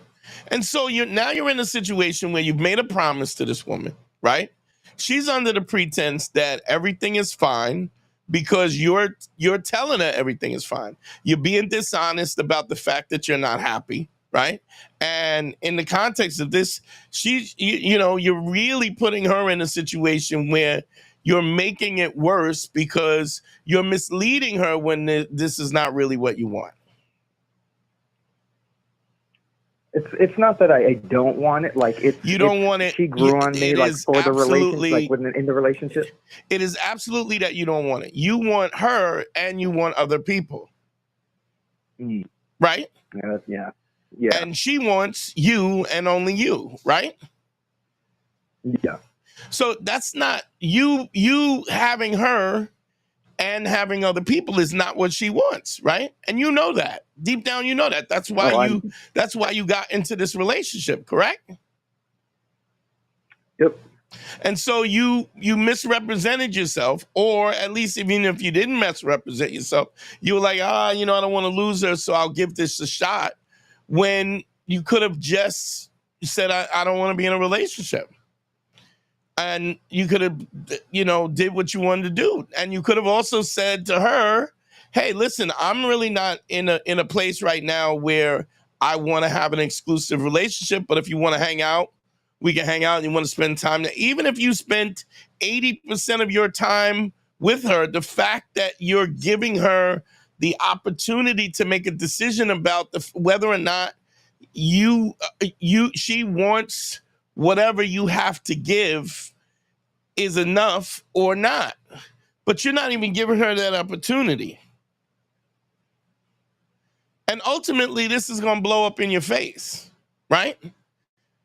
And so you're in a situation where you've made a promise to this woman, right? She's under the pretense that everything is fine because you're telling her everything is fine. You're being dishonest about the fact that you're not happy, right? And in the context of this, you're really putting her in a situation where you're making it worse because you're misleading her when this is not really what you want. It's not that I don't want it. Like you don't want it. She grew on me like for the relationship, like in the relationship. It is absolutely that you don't want it. You want her and you want other people, right? Yeah. And she wants you and only you, right? Yeah. So that's not you having her and having other people is not what she wants, right? And you know that. Deep down you know that. That's why that's why you got into this relationship, correct? Yep. And so you misrepresented yourself, or at least even if you didn't misrepresent yourself, you were like, I don't want to lose her, so I'll give this a shot, when you could have just said, I don't want to be in a relationship. And you could have, did what you wanted to do. And you could have also said to her, hey, listen, I'm really not in a place right now where I want to have an exclusive relationship. But if you want to hang out, we can hang out, and you want to spend time. Even if you spent 80% of your time with her, the fact that you're giving her the opportunity to make a decision about whether or not she wants whatever you have to give is enough or not. But you're not even giving her that opportunity. And ultimately, this is going to blow up in your face, right?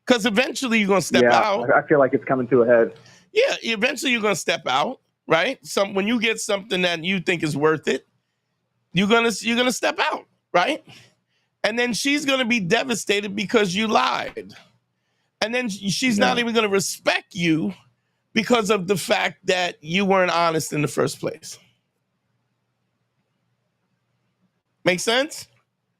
Because eventually you're going to step out. I feel like it's coming to a head. Yeah, eventually you're going to step out, right? When you get something that you think is worth it, you're gonna step out, right? And then she's going to be devastated because you lied. And then she's not even going to respect you because of the fact that you weren't honest in the first place. Make sense?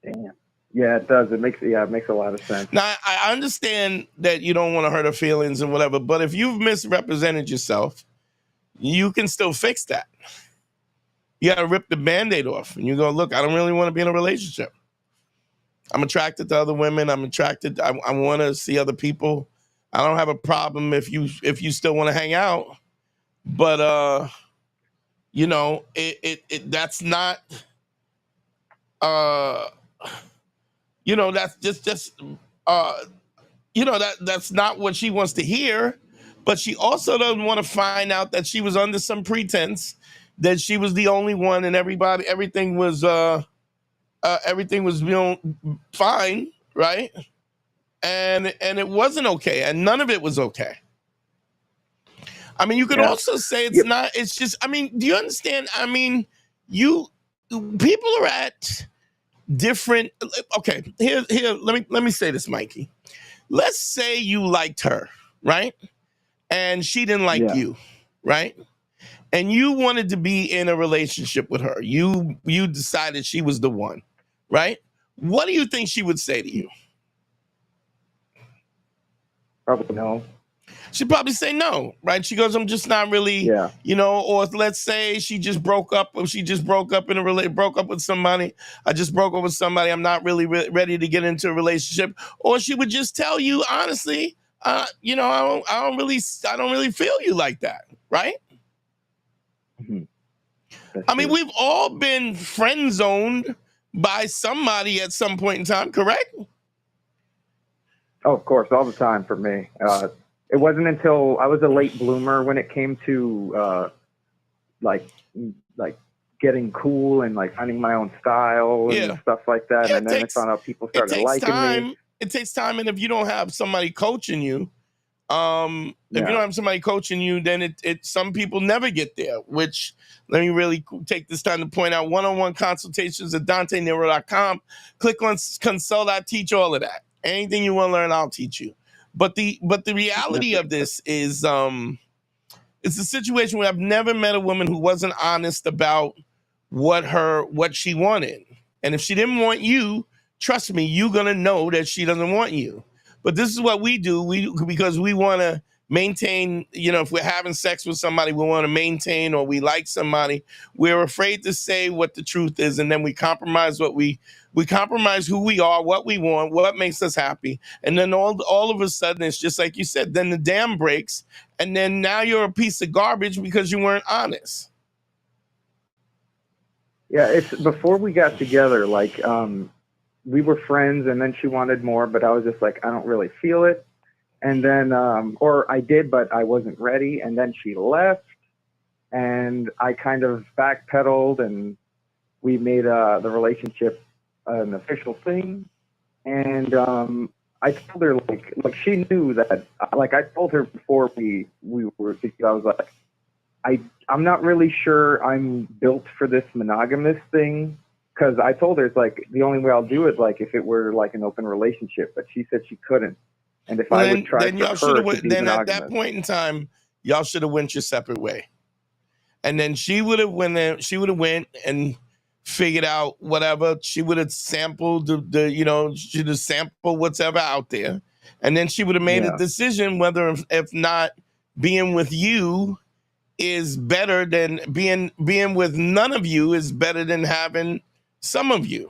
Damn. Yeah, it does. It makes a lot of sense. Now, I understand that you don't want to hurt her feelings and whatever, but if you've misrepresented yourself, you can still fix that. You got to rip the Band-Aid off, and you go, look, I don't really want to be in a relationship. I'm attracted to other women. I want to see other people. I don't have a problem if you still want to hang out, but that's not that's that's not what she wants to hear. But she also doesn't want to find out that she was under some pretense that she was the only one and everything was fine, right? And it wasn't okay, and none of it was okay. I mean, you could Yeah. also say it's Yep. not. It's just. I mean, do you understand? I mean, people are at different. Okay, here. Let me say this, Mikey. Let's say you liked her, right? And she didn't like Yeah. you, right? And you wanted to be in a relationship with her. You decided she was the one, right? What do you think she would say to you? Probably no. She'd probably say no, right? She goes, I'm just not really, Yeah. you know, or let's say she just broke up, or she just broke up broke up with somebody. I just broke up with somebody. I'm not really ready to get into a relationship. Or she would just tell you, honestly, you know, I don't really feel you like that, right? Mhm. That's I mean, true. we've all been friend zoned by somebody at some point in time, correct? Oh, of course, all the time for me. It wasn't until I was a late bloomer when it came to like getting cool and like finding my own style and Yeah. stuff like that. Yeah, and then I found out people started liking me. It takes time, and if you don't have somebody coaching you, if you don't have somebody coaching you, then it some people never get there. Which, let me really take this time to point out, one-on-one consultations at DanteNero.com. Click on consult. I teach all of that. Anything you want to learn, I'll teach you. But the reality of this is, it's a situation where I've never met a woman who wasn't honest about what she wanted. And if she didn't want you, trust me, you're gonna know that she doesn't want you. But this is what we do. Because we want to maintain, you know, if we're having sex with somebody, we want to maintain, or we like somebody, we're afraid to say what the truth is, and then we compromise we compromise who we are, what we want, what makes us happy. And then all of a sudden, it's just like you said, then the dam breaks, and then now you're a piece of garbage because you weren't honest. Yeah, it's before we got together, like we were friends and then she wanted more, but I was just like, I don't really feel it. And then or I did, but I wasn't ready, and then she left and I kind of backpedaled and we made the relationship an official thing. And I told her like she knew that, like I told her before we were, I was like, I'm not really sure I'm built for this monogamous thing, because I told her it's like the only way I'll do it like if it were like an open relationship, but she said she couldn't. And if I would try for her to be then monogamous, at that point in time, y'all should have went your separate way. And then she would have went and figured out whatever. She would have sampled the you know, she'd have sampled whatever out there. And then she would have made a decision whether, if not, being with you is better than being with none of you is better than having some of you.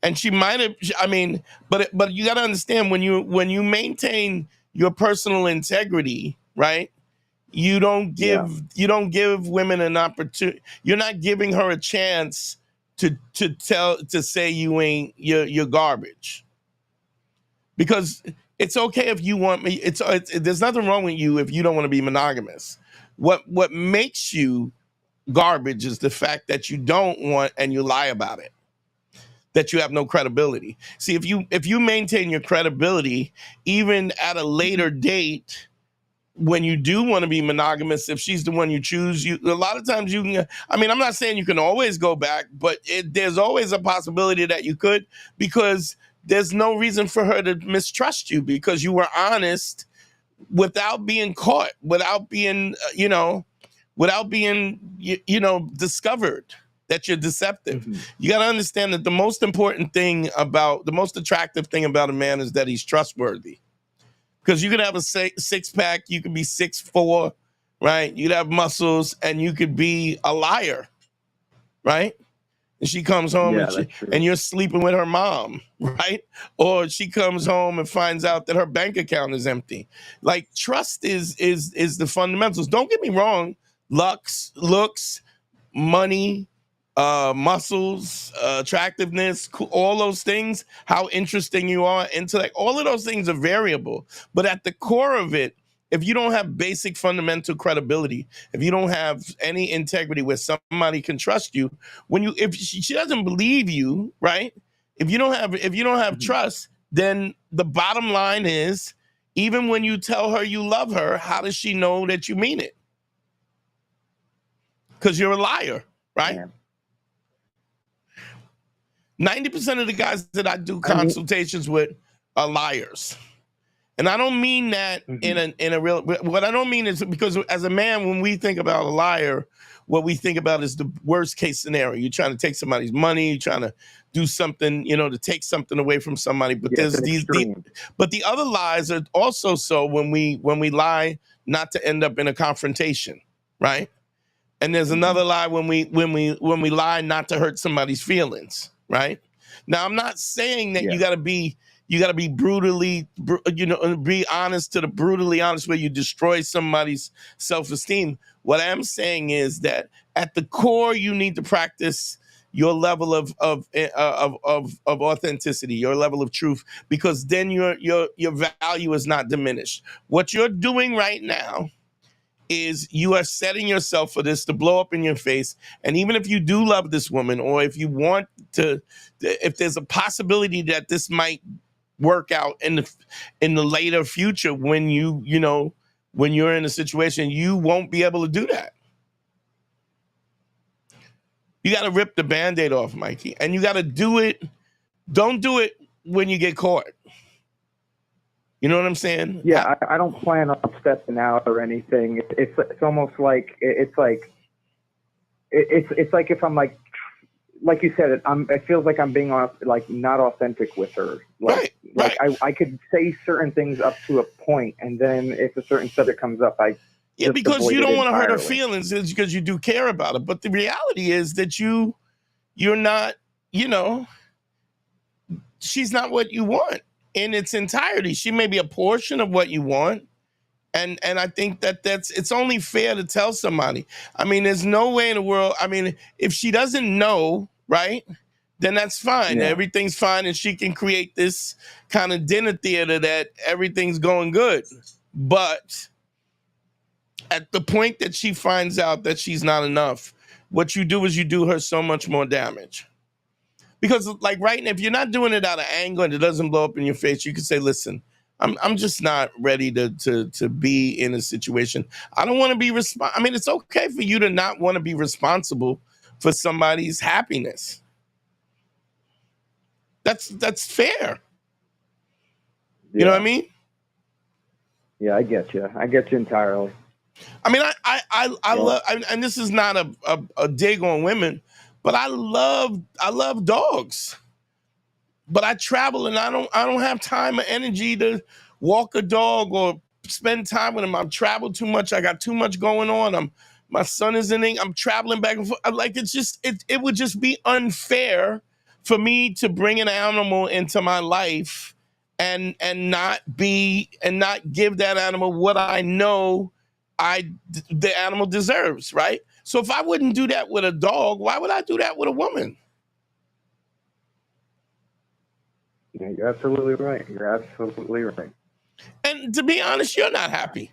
And she might have, I mean, but you got to understand, when you maintain your personal integrity, right? You don't give women an opportunity. You're not giving her a chance to say you're garbage. Because it's okay if you want me. There's nothing wrong with you if you don't want to be monogamous. What makes you garbage is the fact that you don't want, and you lie about it, that you have no credibility. See, if you maintain your credibility, even at a later date, when you do want to be monogamous, if she's the one you choose, a lot of times you can, I mean, I'm not saying you can always go back, but there's always a possibility that you could, because there's no reason for her to mistrust you, because you were honest without being caught, without being, discovered that you're deceptive. Mm-hmm. You got to understand that the most attractive thing about a man is that he's trustworthy. Because you could have a six-pack, you could be 6'4", right? You'd have muscles, and you could be a liar, right? And she comes home and you're sleeping with her mom, right? Or she comes home and finds out that her bank account is empty. Like, trust is the fundamentals. Don't get me wrong, looks, money, muscles, attractiveness, all those things, how interesting you are, intellect, all of those things are variable. But at the core of it, if you don't have basic fundamental credibility, if you don't have any integrity where somebody can trust you, if she doesn't believe you, right? If you don't have trust, then the bottom line is even when you tell her you love her, how does she know that you mean it? Because you're a liar, right? Yeah. 90% of the guys that I do consultations with are liars. And I don't mean that in a real, what I don't mean is because as a man, when we think about a liar, what we think about is the worst case scenario. You're trying to take somebody's money, you're trying to do something, you know, to take something away from somebody. But there's these but the other lies are also so when we lie not to end up in a confrontation, right? And there's another lie when we lie not to hurt somebody's feelings, right? Now I'm not saying that you got to be brutally, be honest to the brutally honest way you destroy somebody's self-esteem. What I'm saying is that at the core, you need to practice your level of authenticity, your level of truth, because then your value is not diminished. What you're doing right now is you are setting yourself for this to blow up in your face. And even if you do love this woman, or if you want to, if there's a possibility that this might work out in the later future, when when you're in a situation, you won't be able to do that. You got to rip the Band-Aid off, Mikey, and you got to do it. Don't do it when you get caught. You know what I'm saying? Yeah, I don't plan on stepping out or anything. It's almost like it's like if I'm like you said, it feels like I'm being not authentic with her. Like I could say certain things up to a point, and then if a certain subject comes up, because you don't want to hurt her feelings, is because you do care about it. But the reality is that you're not, she's not what you want in its entirety. She may be a portion of what you want. And I think it's only fair to tell somebody. I mean, there's no way in the world. I mean, if she doesn't know, right, then that's fine. Yeah. Everything's fine, and she can create this kind of dinner theater that everything's going good. But at the point that she finds out that she's not enough, what you do is you do her so much more damage. Because like right now, if you're not doing it out of anger and it doesn't blow up in your face, you can say, listen, I'm just not ready to be in a situation. I don't want to be I mean, it's okay for you to not want to be responsible for somebody's happiness. That's fair. You know what I mean? Yeah, I get you. I get you entirely. I mean, I love, and this is not a dig on women, but I love dogs. But I travel and I don't have time or energy to walk a dog or spend time with him. I've traveled too much. I got too much going on. My son is I'm traveling back and forth. Like it would just be unfair for me to bring an animal into my life and not give that animal what I know the animal deserves, right? So if I wouldn't do that with a dog, why would I do that with a woman? Yeah, you're absolutely right. You're absolutely right. And to be honest, you're not happy.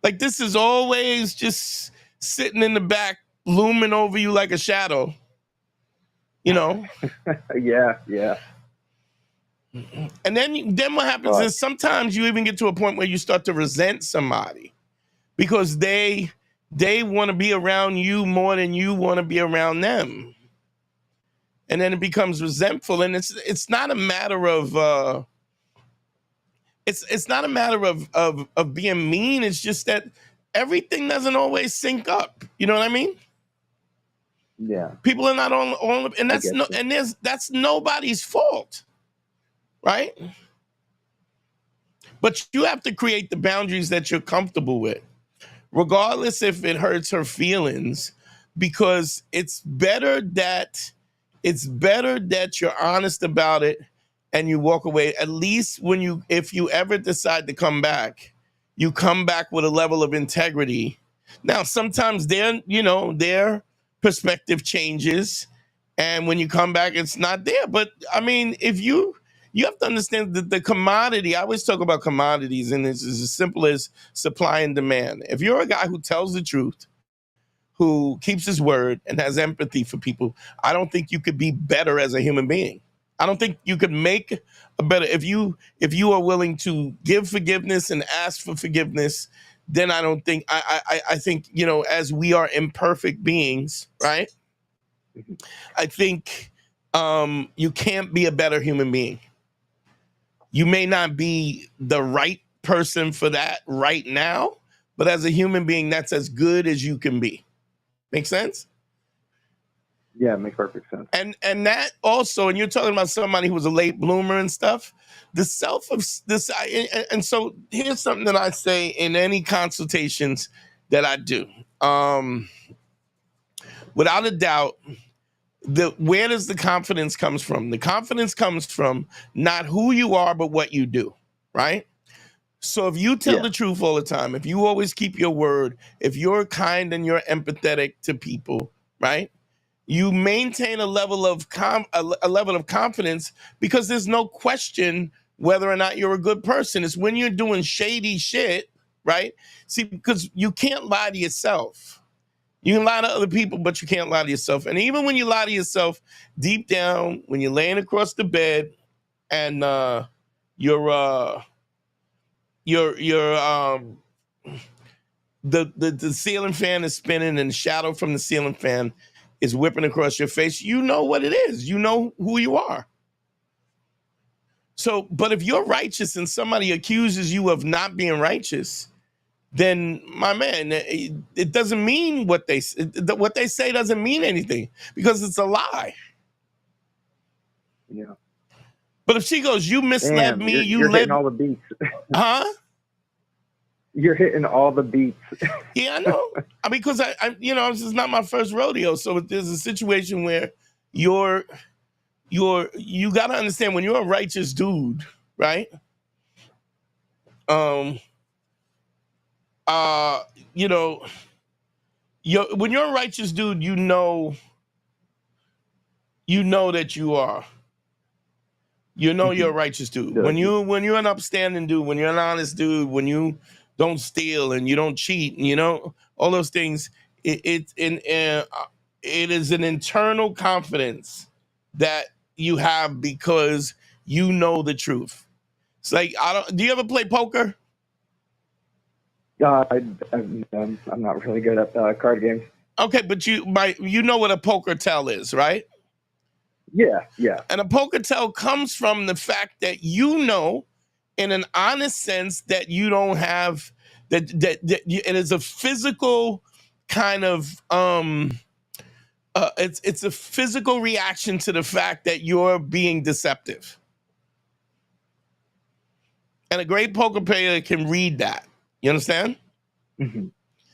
Like this is always just sitting in the back, looming over you like a shadow. Yeah. And then what happens is sometimes you even get to a point where you start to resent somebody because they want to be around you more than you want to be around them. And then it becomes resentful, and it's not a matter of it's not a matter of being mean. It's just that everything doesn't always sync up. You know what I mean? Yeah. People are not on and that's nobody's fault, right? But you have to create the boundaries that you're comfortable with, regardless if it hurts her feelings, because it's better that you're honest about it and you walk away. At least if you ever decide to come back, you come back with a level of integrity. Now, sometimes their perspective changes, and when you come back, it's not there. But I mean, if you have to understand that the commodity, I always talk about commodities, and it's as simple as supply and demand. If you're a guy who tells the truth, who keeps his word and has empathy for people, I don't think you could be better as a human being. I don't think you could make a better if you are willing to give forgiveness and ask for forgiveness. Then I don't think I think, you know, as we are imperfect beings, right? I think you can't be a better human being. You may not be the right person for that right now, but as a human being, that's as good as you can be. Make sense? Yeah, it makes perfect sense. And that also, and you're talking about somebody who was a late bloomer and stuff. The self of this, and so here's something that I say in any consultations that I do. Without a doubt, where does the confidence comes from? The confidence comes from not who you are, but what you do, right? So if you tell the truth all the time, if you always keep your word, if you're kind and you're empathetic to people, right? You maintain a level of a level of confidence because there's no question whether or not you're a good person. It's when you're doing shady shit, right? See, because you can't lie to yourself. You can lie to other people, but you can't lie to yourself. And even when you lie to yourself, deep down, when you're laying across the bed and the ceiling fan is spinning and the shadow from the ceiling fan is whipping across your face, you know what it is. You know who you are. So, but if you're righteous and somebody accuses you of not being righteous, then my man, it doesn't mean what they say doesn't mean anything because it's a lie. Yeah. But if she goes, you misled me, you're hitting all the beats. Huh? You're hitting all the beats. Yeah, I know. I mean, because I this is not my first rodeo. So there's a situation where you got to understand when you're a righteous dude, right? When you're a righteous dude, you know that you are. You know you're a righteous dude. When you're an upstanding dude, when you're an honest dude, when you don't steal and you don't cheat, and you know all those things, it is an internal confidence that you have because you know the truth. It's like do you ever play poker? I'm not really good at card games. Okay, but you know what a poker tell is, right? Yeah. And a poker tell comes from the fact that you know, in an honest sense, that you don't have that it is a physical kind of it's a physical reaction to the fact that you're being deceptive. And a great poker player can read that. You understand? Mm-hmm.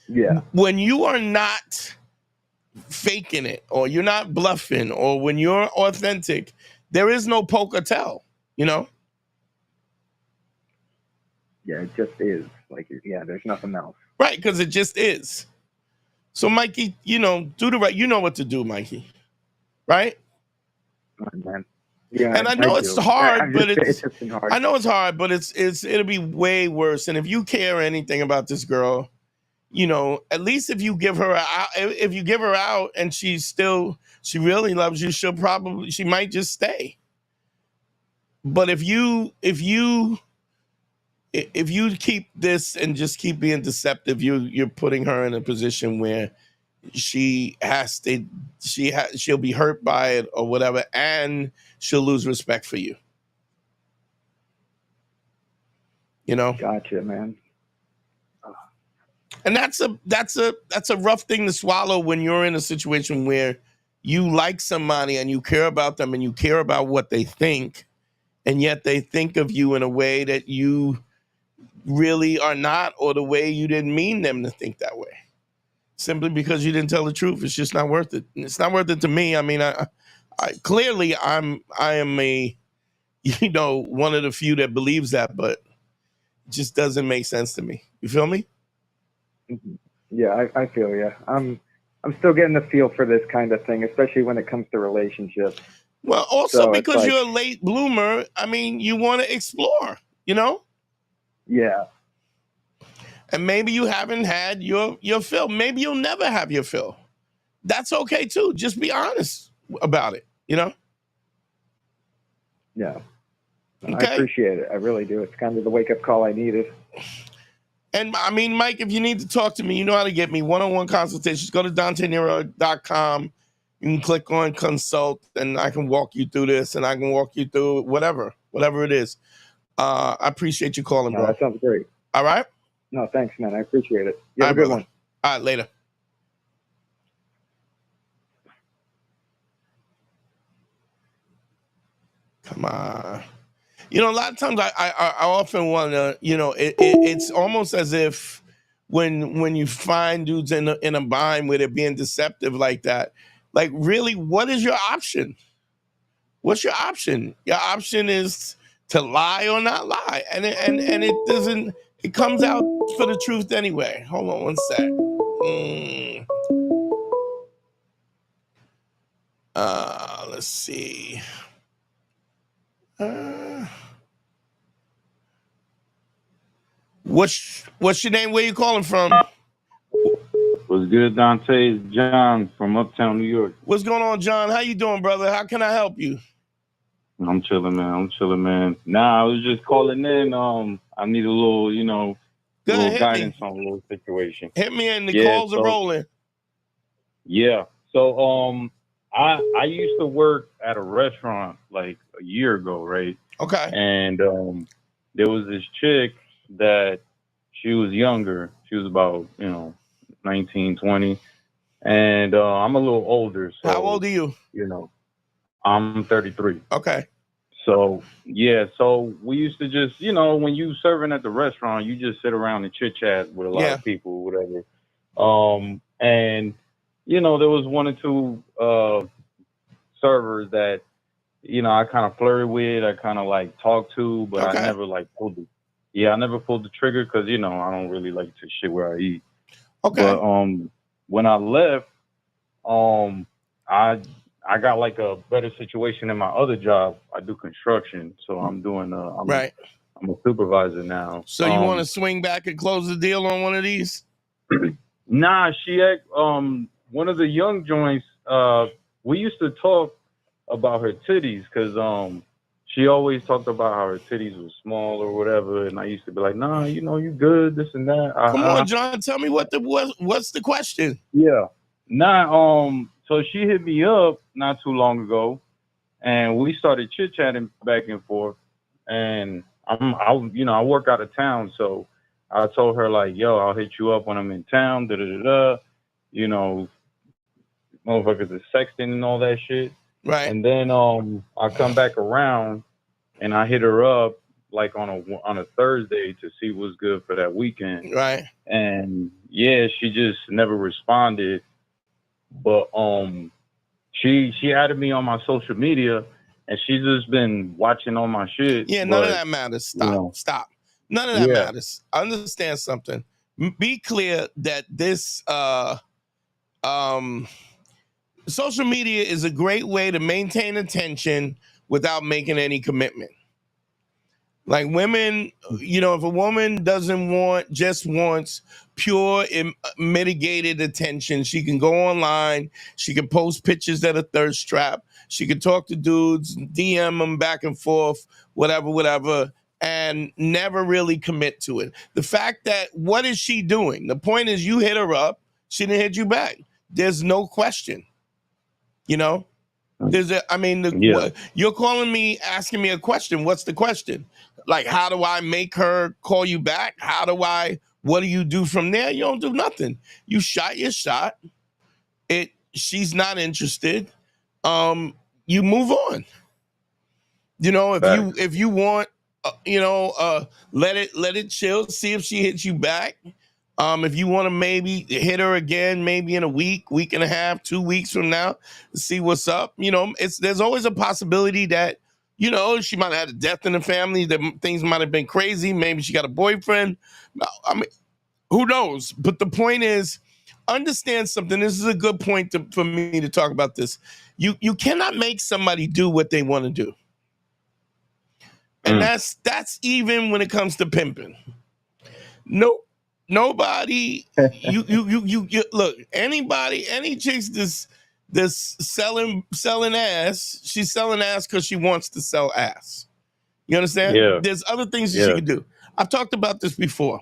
Yeah. When you are not faking it, or you're not bluffing, or when you're authentic, there is no poker tell, you know? Yeah, it just is. Like, yeah, there's nothing else. Right, because it just is. So, Mikey, do the right. You know what to do, Mikey. Right? Oh, man. Yeah, and I know it's hard, but it's just been hard. I know it's hard, but it'll be way worse. And if you care anything about this girl, at least if you give her out and she really loves you, she might just stay. But if you keep this and just keep being deceptive, you're putting her in a position where she'll be hurt by it or whatever, and she'll lose respect for you. Gotcha, man. And that's a rough thing to swallow when you're in a situation where you like somebody and you care about them and you care about what they think, and yet they think of you in a way that you really are not, or the way you didn't mean them to think that way. Simply because you didn't tell the truth. It's just not worth it. It's not worth it to me. I mean, I clearly I am a one of the few that believes that, but it just doesn't make sense to me. You feel me? Yeah, I feel you. I'm still getting the feel for this kind of thing, especially when it comes to relationships. Well, also because you're a late bloomer, I mean, you want to explore, Yeah. And maybe you haven't had your fill. Maybe you'll never have your fill. That's okay too. Just be honest about it, Yeah. I Okay. appreciate it. I really do. It's kind of the wake-up call I needed. And I mean, Mike, if you need to talk to me, you know how to get me. One-on-one consultations. Go to DanteNero.com. You can click on consult, and I can walk you through this, and I can walk you through whatever it is. I appreciate you calling, No, bro. that sounds great. All right? No, thanks, man. I appreciate it. You have All a good brother. one. All right, later. Come on. You know, a lot of times I often wonder, you know, it's almost as if when you find dudes in a bind where they're being deceptive like that, like really, what is your option? What's your option? Your option is to lie or not lie, and it doesn't. It comes out for the truth anyway. Hold on one sec. Let's see. What's your name? Where you calling from? What's good, Dante? It's John from Uptown, New York. What's going on, John? How you doing, brother? How can I help you? I'm chilling, man. Nah, I was just calling in. I need a little, you know, Go ahead, little hit guidance me. on a little situation. Hit me in. The Yeah, calls are rolling. Yeah. So, I used to work at a restaurant like a year ago, right? Okay. And there was this chick that she was younger. She was about, 19, 20. And I'm a little older. So, How old are you? I'm 33. Okay. So, yeah. So we used to just, when you serving at the restaurant, you just sit around and chit chat with a lot of people, whatever. And, there was one or two servers that, I kind of flirted with, I kind of like talked to, but I never like pulled the trigger because, I don't really like to shit where I eat. Okay. But when I left, I got like a better situation in my other job. I do construction, so I'm doing I'm a supervisor now. So you want to swing back and close the deal on one of these? Nah, one of the young joints, we used to talk about her titties because she always talked about how her titties were small or whatever, and I used to be like, nah, you good, this and that. Come on, John, tell me what's the question? Yeah. So she hit me up not too long ago, and we started chit chatting back and forth. And I work out of town, so I told her like, yo, I'll hit you up when I'm in town. Motherfuckers is sexting and all that shit. Right. And then I come back around, and I hit her up like on a Thursday to see what's good for that weekend. Right. And yeah, she just never responded. But she added me on my social media, and she's just been watching all my shit. Yeah, none of that matters. Stop. None of that matters. I understand something. Be clear that this social media is a great way to maintain attention without making any commitment. Like women, if a woman just wants pure mitigated attention, she can go online, she can post pictures that are thirst trap, she can talk to dudes, DM them back and forth, whatever, and never really commit to it. The fact that, what is she doing? The point is you hit her up, she didn't hit you back. There's no question, You're calling me, asking me a question. What's the question? Like, how do I make her call you back? What do you do from there? You don't do nothing. You shot your shot. She's not interested. You move on. If you want, let it chill. See if she hits you back. If you want to maybe hit her again, maybe in a week and a half, 2 weeks from now, see what's up. There's always a possibility that, she might have had a death in the family, that things might have been crazy. Maybe she got a boyfriend. I mean, who knows? But the point is, understand something. This is a good point for me to talk about this. You cannot make somebody do what they want to do. And that's even when it comes to pimping. Nobody, you look, any chicks this selling ass. She's selling ass because she wants to sell ass. You understand? Yeah. There's other things that she could do. I've talked about this before.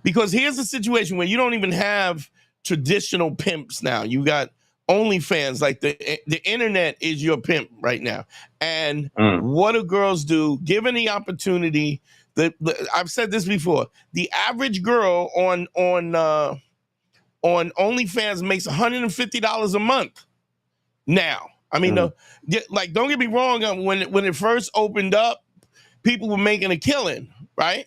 Because here's a situation where you don't even have traditional pimps now. You got OnlyFans, like the internet is your pimp right now. And what do girls do? Given the opportunity, I've said this before. The average girl on OnlyFans makes $150 a month now. I mean, like, don't get me wrong. When it first opened up, people were making a killing, right?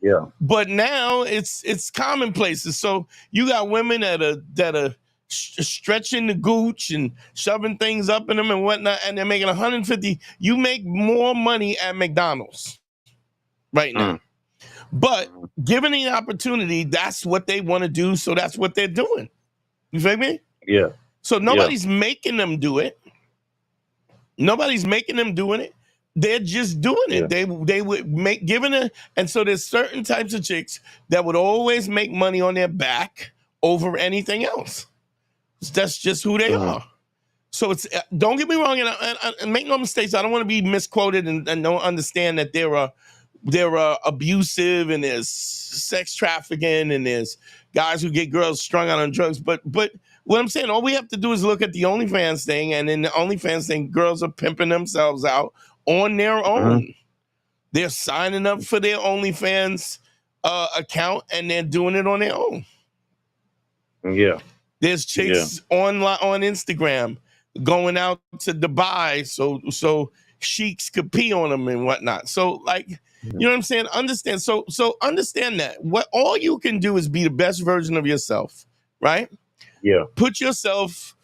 Yeah. But now it's commonplaces. So you got women that are stretching the gooch and shoving things up in them and whatnot, and they're making 150. You make more money at McDonald's right now. But given the opportunity, that's what they want to do. So that's what they're doing. You feel me? Yeah. So nobody's making them do it. Nobody's making them doing it. They're just doing it. They would make giving it, and so there's certain types of chicks that would always make money on their back over anything else. That's just who they are. So it's don't get me wrong, and make no mistakes. I don't want to be misquoted and don't understand that they're abusive and there's sex trafficking and there's guys who get girls strung out on drugs. But what I'm saying, all we have to do is look at the OnlyFans thing, and in the OnlyFans thing, girls are pimping themselves out on their own. They're signing up for their OnlyFans account, and they're doing it on their own. Yeah. There's chicks on Instagram going out to Dubai so sheiks could pee on them and whatnot. So, like, you know what I'm saying? Understand. So understand that what all you can do is be the best version of yourself, right? Yeah. Put yourself,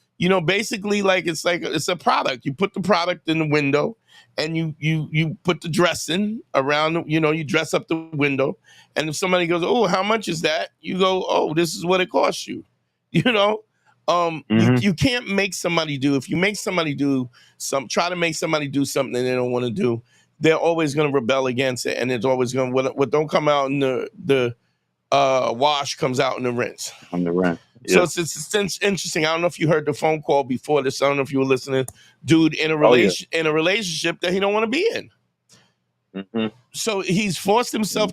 basically like it's a product. You put the product in the window, and you put the dressing around. You dress up the window, and if somebody goes, "Oh, how much is that?" You go, "Oh, this is what it costs you." You can't make somebody do. If you make somebody try to make somebody do something they don't want to do, they're always going to rebel against it, and it's always going to what don't come out in the wash comes out in the rinse. On the rinse. Yeah. So it's interesting. I don't know if you heard the phone call before this. I don't know if you were listening. Dude in a relationship that he don't want to be in. So he's forced himself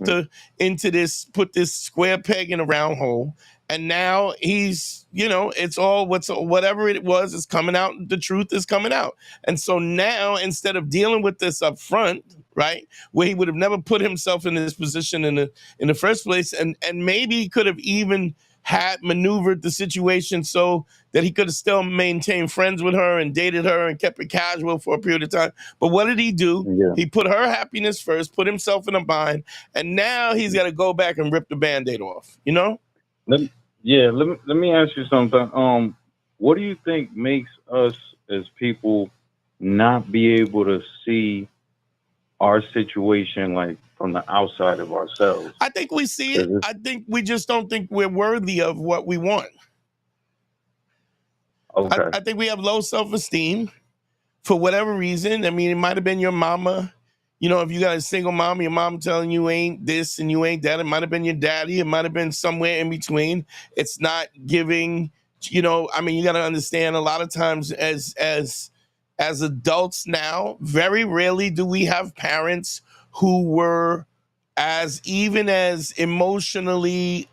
into this, put this square peg in a round hole, and now he's, it's all whatever it was is coming out. The truth is coming out, and so now instead of dealing with this up front, right, where he would have never put himself in this position in the first place, and maybe he could have even had maneuvered the situation so that he could have still maintained friends with her and dated her and kept it casual for a period of time. But what did he do? Yeah. He put her happiness first, put himself in a bind, and now he's got to go back and rip the Band-Aid off, Let me ask you something. What do you think makes us as people not be able to see our situation like from the outside of ourselves? I think we see it. I think we just don't think we're worthy of what we want. Okay. I think we have low self-esteem for whatever reason. I mean, it might have been your mama. If you got a single mom, your mom telling you ain't this and you ain't that. It might have been your daddy. It might have been somewhere in between. It's not giving, you got to understand a lot of times as adults now, very rarely do we have parents who were as emotionally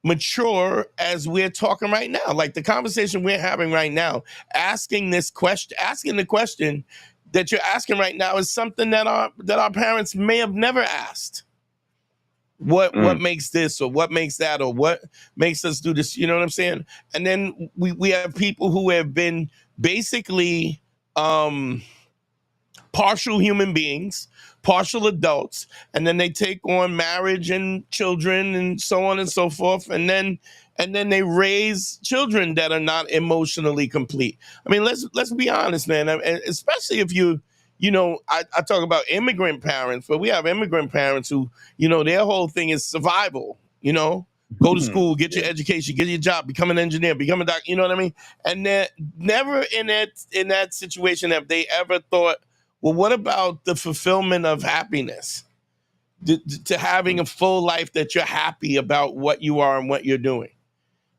mature as we're talking right now. Like the conversation we're having right now, asking the question that you're asking right now is something that our parents may have never asked. What makes this or what makes that or what makes us do this? You know what I'm saying? And then we have people who have been basically partial human beings, partial adults, and then they take on marriage and children and so on and so forth, and then they raise children that are not emotionally complete. I mean, let's be honest, man. Especially if I talk about immigrant parents, but we have immigrant parents who, their whole thing is survival. Go to school, get your education, get your job, become an engineer, become a doctor. You know what I mean? And they're never in that situation have they ever thought, well, what about the fulfillment of happiness? To having a full life that you're happy about what you are and what you're doing.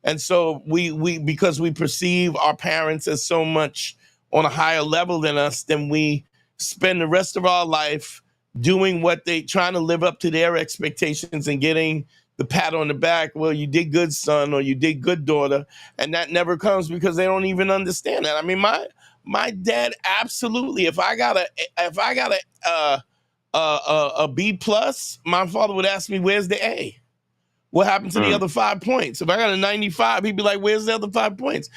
And so we because we perceive our parents as so much on a higher level than us, then we spend the rest of our life doing what they trying to live up to their expectations and getting the pat on the back. Well, you did good, son, or you did good, daughter, and that never comes because they don't even understand that. I mean, my dad absolutely. If I got a B plus, my father would ask me, "Where's the A? What happened to the other 5 points?" If I got a 95, he'd be like, "Where's the other 5 points?"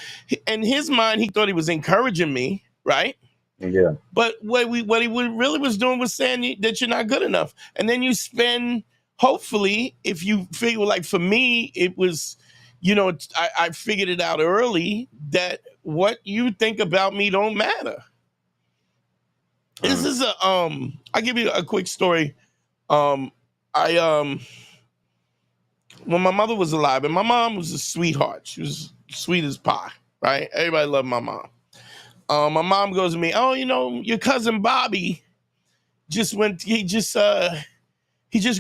In his mind, he thought he was encouraging me, right? Yeah. But what he really was doing was saying that you're not good enough. And then you spend, hopefully, if you figure, like for me, it was, I figured it out early that what you think about me don't matter. This is I'll give you a quick story. When my mother was alive, and my mom was a sweetheart. She was sweet as pie, right? Everybody loved my mom. My mom goes to me, "Oh, your cousin Bobby he just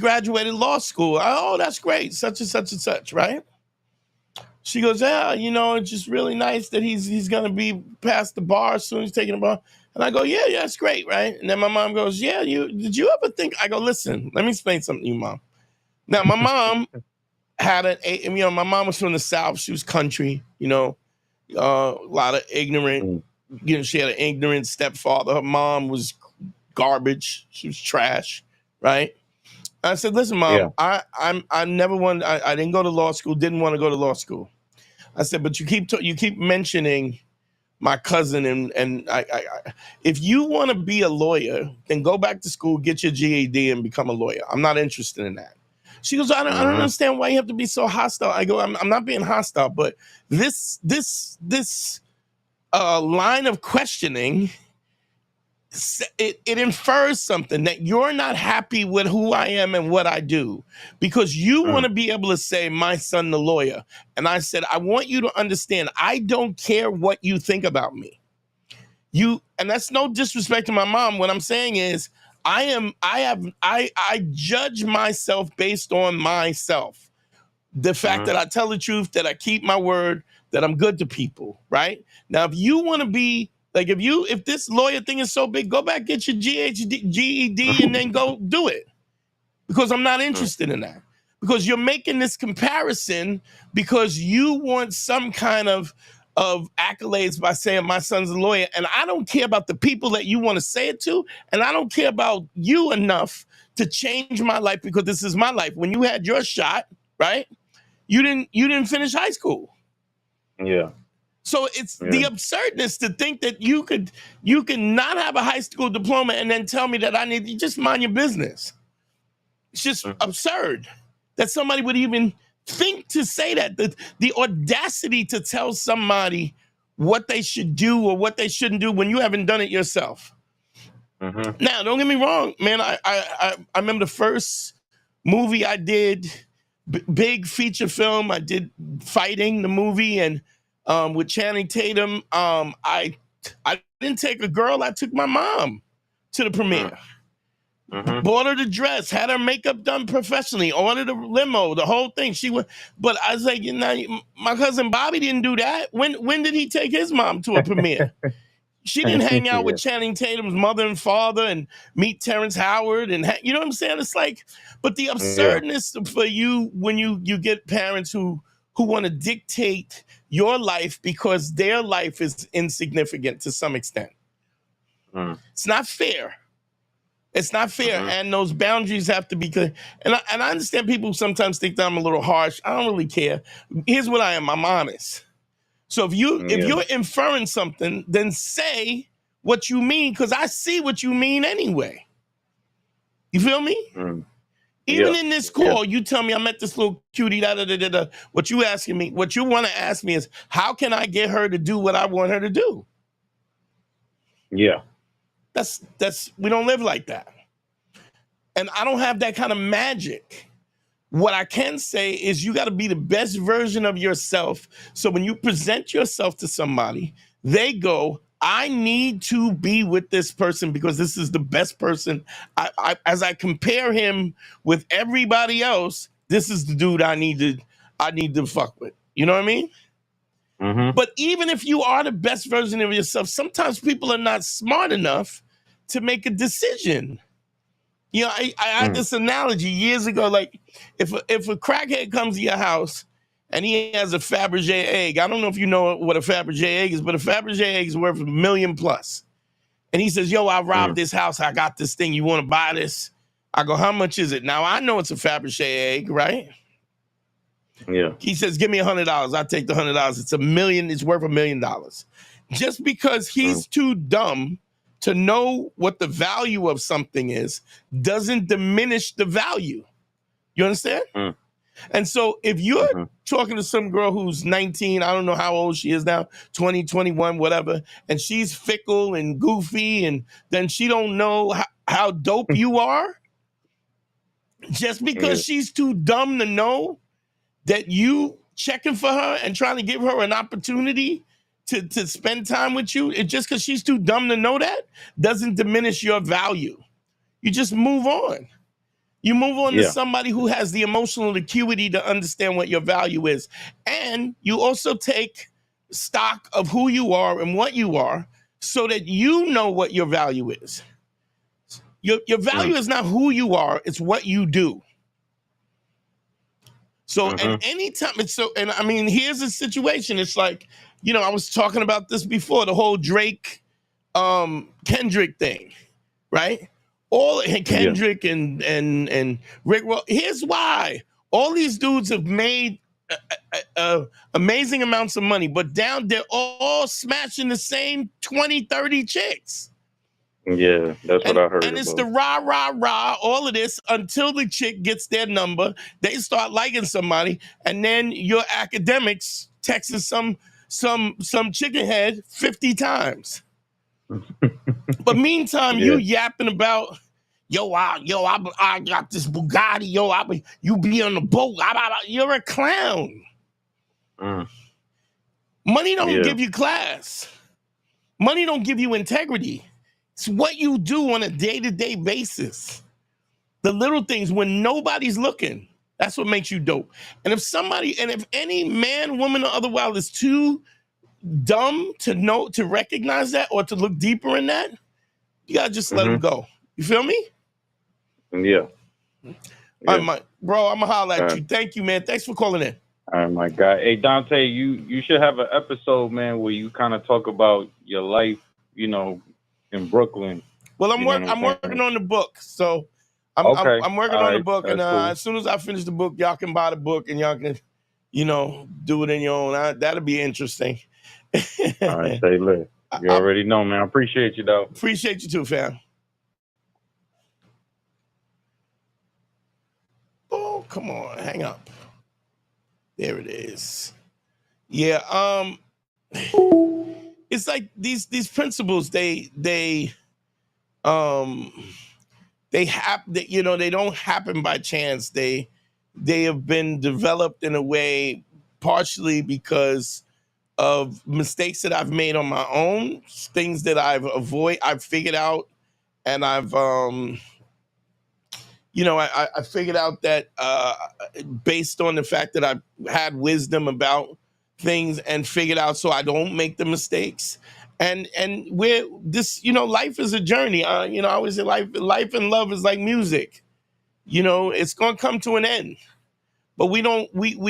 graduated law school. Oh, that's great. Such and such and such," right? She goes, "Yeah, it's just really nice that he's gonna be past the bar as soon as he's taking the bar." And I go, yeah, that's great, right? And then my mom goes, "Yeah, did you ever think?" I go, "Listen, let me explain something to you, Mom." Now, my mom my mom was from the South. She was country, a lot of ignorant, she had an ignorant stepfather. Her mom was garbage. She was trash, right? I said, "Listen, Mom, I didn't go to law school, didn't want to go to law school." I said, "But you keep mentioning my cousin, and if you want to be a lawyer, then go back to school, get your GED, and become a lawyer. I'm not interested in that." She goes, I don't understand why you have to be so hostile." I go, I'm not being hostile, but this line of questioning, it infers something, that you're not happy with who I am and what I do because you want to be able to say, "My son, the lawyer." And I said, "I want you to understand, I don't care what you think about me. And that's no disrespect to my mom. What I'm saying is, I judge myself based on myself. The fact that I tell the truth, that I keep my word, that I'm good to people, right? Now, if you want to be like, if this lawyer thing is so big, go back, get your GED, and then go do it. Because I'm not interested in that. Because you're making this comparison because you want some kind of accolades by saying my son's a lawyer. And I don't care about the people that you want to say it to. And I don't care about you enough to change my life because this is my life. When you had your shot, right? You didn't finish high school. Yeah. So it's the absurdness to think that you can not have a high school diploma and then tell me that I need to just mind your business. It's just absurd that somebody would even think to say that. The audacity to tell somebody what they should do or what they shouldn't do when you haven't done it yourself. Now, don't get me wrong, man. I remember the first movie I did, big feature film. I did Fighting, the movie, and with Channing Tatum. I didn't take a girl. I took my mom to the premiere. Bought her the dress, had her makeup done professionally, ordered a limo, the whole thing. She went, but I was like, my cousin Bobby didn't do that. When did he take his mom to a premiere? She didn't hang out with Channing Tatum's mother and father and meet Terrence Howard, and you know what I'm saying? It's like, but the absurdness for you when you get parents who want to dictate your life because their life is insignificant to some extent. It's not fair. It's not fair, and those boundaries have to be clear. And I understand people sometimes think that I'm a little harsh. I don't really care. Here's what I am. I'm honest. So if you're inferring something, then say what you mean, because I see what you mean anyway. You feel me? Even in this call, you tell me I met this little cutie, da-da-da-da-da. What you want to ask me is, how can I get her to do what I want her to do? Yeah. We don't live like that. And I don't have that kind of magic. What I can say is you got to be the best version of yourself. So when you present yourself to somebody, they go, I need to be with this person because this is the best person. As I compare him with everybody else, this is the dude I need to fuck with. You know what I mean? Mm-hmm. But even if you are the best version of yourself, sometimes people are not smart enough to make a decision. You know, I had this analogy years ago, like if a crackhead comes to your house and he has a Fabergé egg, I don't know if you know what a Fabergé egg is, but a Fabergé egg is worth $1 million plus. And he says, yo, I robbed this house. I got this thing. You want to buy this? I go, how much is it? Now, I know it's a Fabergé egg, right? Yeah. He says, give me $100. I'll take the $100. It's $1 million. It's worth $1 million. Just because he's too dumb to know what the value of something is doesn't diminish the value. You understand? And so if you're talking to some girl who's 19, I don't know how old she is now, 20, 21, whatever, and she's fickle and goofy, and then she don't know how dope you are, just because she's too dumb to know that you checking for her and trying to give her an opportunity to spend time with you, it just because she's too dumb to know that doesn't diminish your value. You just move on. You move on to somebody who has the emotional acuity to understand what your value is. And you also take stock of who you are and what you are so that you know what your value is. Your value is not who you are, it's what you do. So, and anytime it's so, and I mean, here's a situation. It's like, you know, I was talking about this before, the whole Drake, Kendrick thing, right? All Kendrick and Rick. Well, here's why. All these dudes have made amazing amounts of money, but they're all smashing the same 20, 30 chicks. Yeah, that's what I heard. And it's the rah, all of this until the chick gets their number, they start liking somebody, and then your academics texting some chicken head 50 times. But meantime, you yapping about, I got this Bugatti, you be on the boat, you're a clown. Money don't give you class. Money don't give you integrity. It's what you do on a day-to-day basis. The little things when nobody's looking, that's what makes you dope. And if any man, woman, or otherwise is too dumb to recognize that or to look deeper in that, you gotta just let them go. You feel me? Yeah. All right, bro, I'm gonna holler at you. Thank you, man. Thanks for calling in. All right, my guy. Hey, Dante, you should have an episode, man, where you kind of talk about your life, you know, in Brooklyn. Well, I'm working on the book, so I'm working on the book, and cool. as soon as I finish the book, y'all can buy the book and y'all can, you know, do it in your own. That'll be interesting. All right, say less. You already know, man. I appreciate you, though. Appreciate you too, fam. Oh, come on, hang up. There it is. Yeah, it's like these principles. They don't happen by chance. They have been developed in a way partially because of mistakes that I've made on my own, things that I've figured out, and I've I figured out that based on the fact that I've had wisdom about things and figured out so I don't make the mistakes. And where this, life is a journey. I always say life and love is like music. It's going to come to an end, but we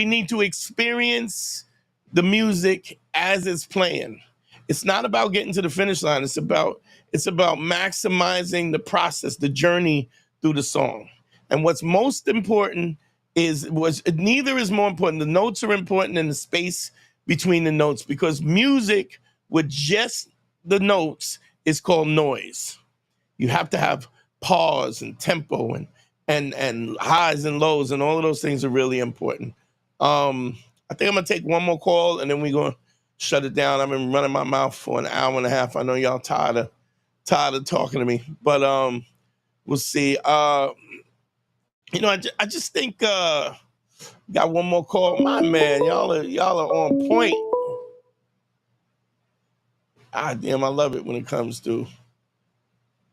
need to experience the music as it's playing. It's not about getting to the finish line. It's about maximizing the process, the journey through the song. And what's most important neither is more important. The notes are important and the space between the notes, because music with just the notes is called noise. You have to have pause and tempo and highs and lows, and all of those things are really important. I think I'm gonna take one more call and then we're gonna shut it down. I've been running my mouth for an hour and a half. I know y'all tired of talking to me, but we'll see. I just think got one more call. My man, y'all are on point. Ah, damn, I love it when it comes to.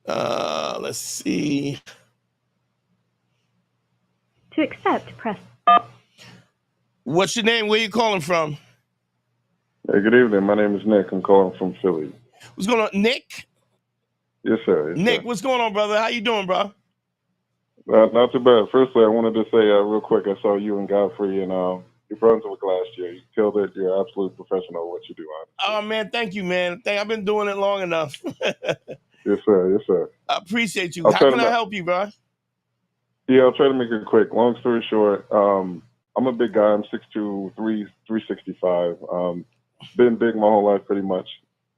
Let's see. To accept, press. What's your name? Where you calling from? Hey, good evening. My name is Nick. I'm calling from Philly. What's going on, Nick? Yes, sir. Yes, Nick, sir. what's going on, brother? How you doing, bro? Not too bad. Firstly, I wanted to say real quick, I saw you and Godfrey in New Brunswick last year. You killed it. You're an absolute professional at what you do, honestly. Oh, man, thank you, man. I've been doing it long enough. Yes, sir. Yes, sir. I appreciate you. I'll How try can to I help you, bro? Yeah, I'll try to make it quick. Long story short, I'm a big guy. I'm 6'2", 365. Been big my whole life, pretty much.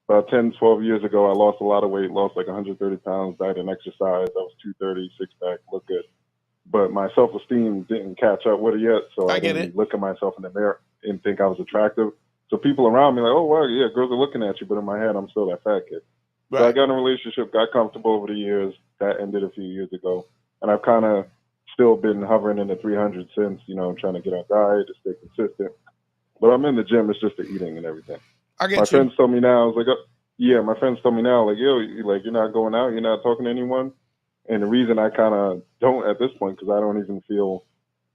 About 10, 12 years ago, I lost a lot of weight, lost like 130 pounds, died in exercise. I was 230, six pack, look good. But my self-esteem didn't catch up with it yet, so I didn't look at myself in the mirror and think I was attractive. So people around me like, oh, wow, yeah, girls are looking at you, but in my head, I'm still that fat kid. Right. So I got in a relationship, got comfortable over the years. That ended a few years ago. And I've kind of still been hovering in the 300 since, trying to get on diet to stay consistent. But I'm in the gym, it's just the eating and everything. I get my you. friends told me now, I was like, my friends told me now, like, yo, you're not going out, you're not talking to anyone. And the reason I kind of don't at this point, because I don't even feel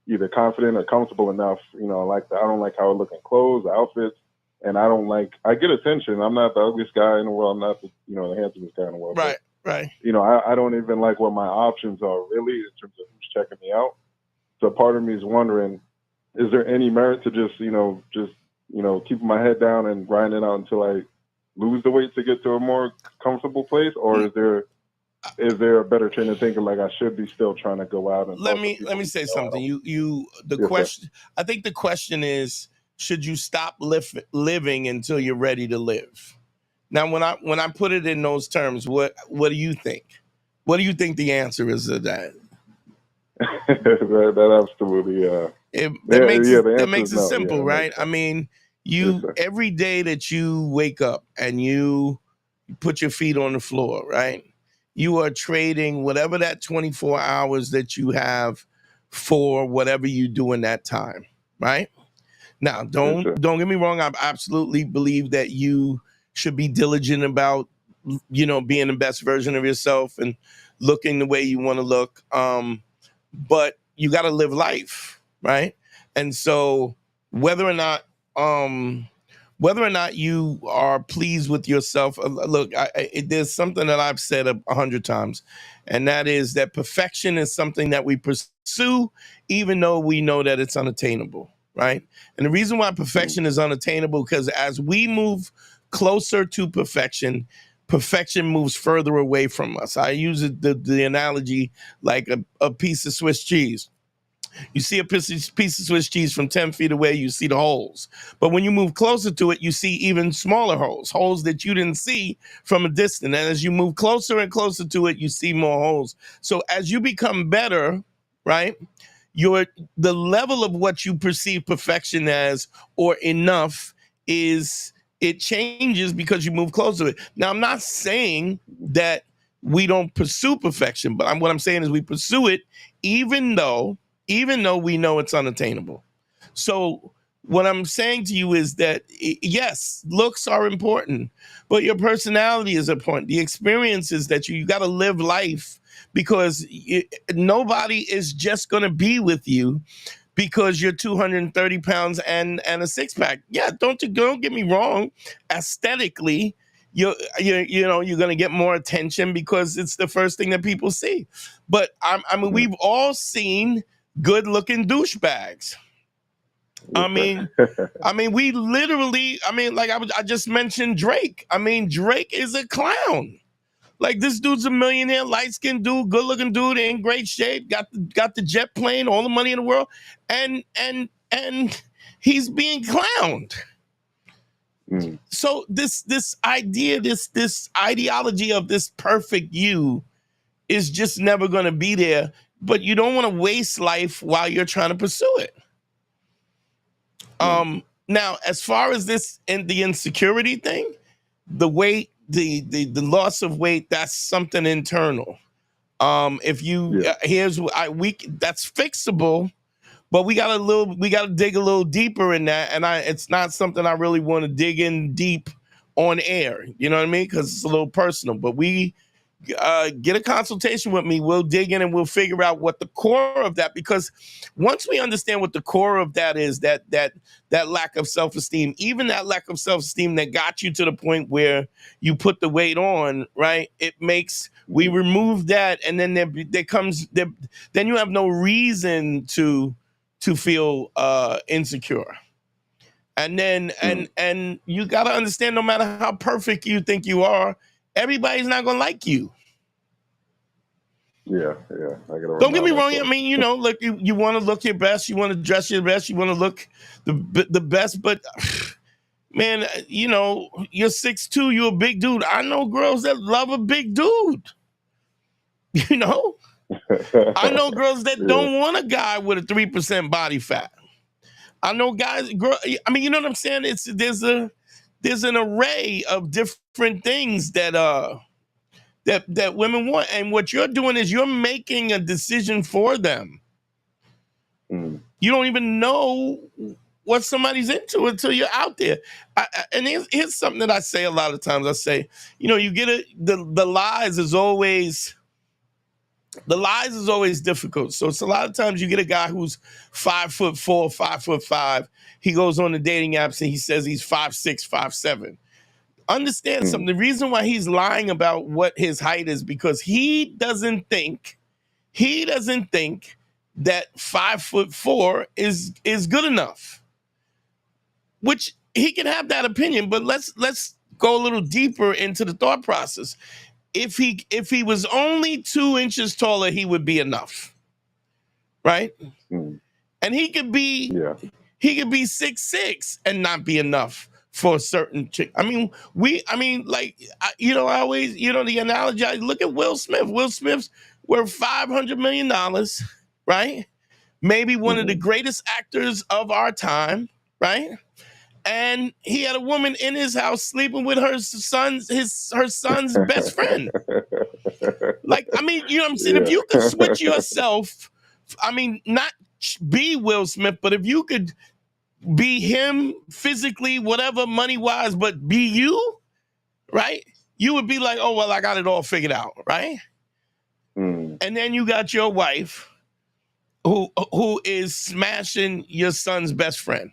either confident or comfortable enough, I don't like how I look in clothes, outfits, and I get attention. I'm not the ugliest guy in the world. I'm not the handsomest guy in the world. Right, right. I don't even like what my options are really in terms of who's checking me out. So part of me is wondering, is there any merit to just keeping my head down and grinding out until I lose the weight to get to a more comfortable place? Or is there a better train of thinking like I should be still trying to go out and let me say something. I think the question is, should you stop living until you're ready to live? Now, when I put it in those terms, what do you think? What do you think the answer is to that? that absolutely. That makes it simple, right? Yes, I mean, every day that you wake up and you put your feet on the floor, right? You are trading whatever that 24 hours that you have for whatever you do in that time, right? Now, don't get me wrong. I absolutely believe that you should be diligent about, being the best version of yourself and looking the way you want to look. But you got to live life, right? And so whether or not you are pleased with yourself, look, there's something that I've said 100 times, and that is that perfection is something that we pursue, even though we know that it's unattainable, right? And the reason why perfection is unattainable, because as we move closer to perfection, perfection moves further away from us. I use the analogy like a piece of Swiss cheese. You see a piece of Swiss cheese from 10 feet away, you see the holes. But when you move closer to it, you see even smaller holes that you didn't see from a distance. And as you move closer and closer to it, you see more holes. So as you become better, right, the level of what you perceive perfection as or enough it changes because you move closer to it. Now, I'm not saying that we don't pursue perfection, but what I'm saying is we pursue it even though we know it's unattainable. So what I'm saying to you is that, yes, looks are important, but your personality is important. The experiences that you got to live life, because nobody is just going to be with you because you're 230 pounds and a six pack. Yeah, don't get me wrong. Aesthetically, you're going to get more attention because it's the first thing that people see. But I mean, we've all seen good looking douchebags. I mean, we literally, like I just mentioned Drake. I mean, Drake is a clown. Like, this dude's a millionaire, light-skinned dude, good-looking dude, in great shape, got the jet plane, all the money in the world, and he's being clowned. So this idea, this ideology of this perfect you is just never going to be there, but you don't want to waste life while you're trying to pursue it. Now, as far as the insecurity thing, the weight, the loss of weight, that's something internal. If you that's fixable, but we got to dig a little deeper in that, and it's not something I really want to dig in deep on air. You know what I mean? Because it's a little personal. But we get a consultation with me. We'll dig in and we'll figure out what the core of that, because once we understand what the core of that is, that lack of self-esteem, even that lack of self-esteem that got you to the point where you put the weight on, right? It makes, we remove that, and then then you have no reason to feel insecure. And then and you got to understand, no matter how perfect you think you are, everybody's not going to like you. Yeah. I gotta Don't get me wrong. myself. I mean, look, you want to look your best, you want to dress your best, you want to look the best, but man, you're 6'2", you're a big dude. I know girls that love a big dude. I know girls that don't want a guy with a 3% body fat. I know guys, I mean, you know what I'm saying? There's an array of different things that women want, and what you're doing is you're making a decision for them. You don't even know what somebody's into until you're out there. And here's something that I say a lot of times. I say, you get the lies is always difficult. So it's a lot of times you get a guy who's 5'4", 5'5". He goes on the dating apps and he says he's 5'6", 5'7". Understand something. The reason why he's lying about what his height is because he doesn't think that 5'4" is good enough. Which he can have that opinion, but let's go a little deeper into the thought process. If he was only 2 inches taller, he would be enough, right? And he could be 6'6" and not be enough for a certain chick. I always, the analogy, I look at Will Smith. Will Smith's worth $500 million, right? Maybe one of the greatest actors of our time, right? And he had a woman in his house sleeping with her son's best friend. Like, I mean, you know what I'm saying? If you could switch yourself, I mean, not be Will Smith, but if you could be him physically, whatever, money-wise, but be you, right? You would be like, oh, well, I got it all figured out, right? And then you got your wife who is smashing your son's best friend.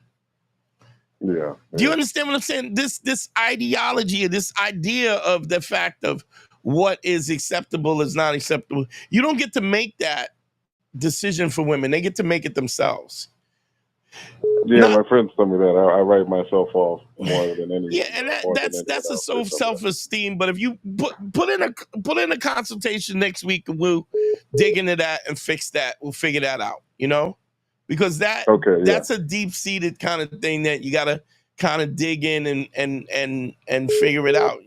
Yeah. Do you understand what I'm saying? This ideology, this idea of the fact of what is acceptable is not acceptable. You don't get to make that decision for women. They get to make it themselves. Yeah, my friends tell me that. I write myself off more than anything. Yeah, and that's a self-esteem. But if you put in a consultation next week, and we'll dig into that and fix that. We'll figure that out, because that's a deep-seated kind of thing that you gotta kind of dig in and figure it out,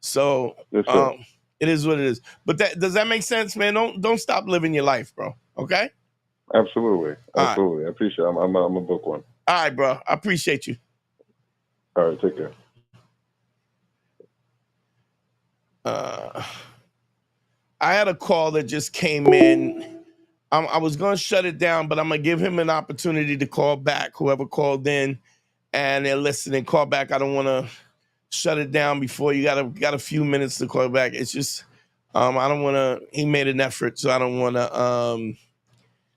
So it is what it is. But does that make sense, man? Don't stop living your life, bro. Okay? Absolutely. Right. I appreciate it. I'm a book one. All right, bro. I appreciate you. All right, take care. I had a call that just came in. I was going to shut it down, but I'm going to give him an opportunity to call back, whoever called in, and they're listening. Call back. I don't want to shut it down before you got a few minutes to call back. It's just I don't want to. He made an effort, so I don't want to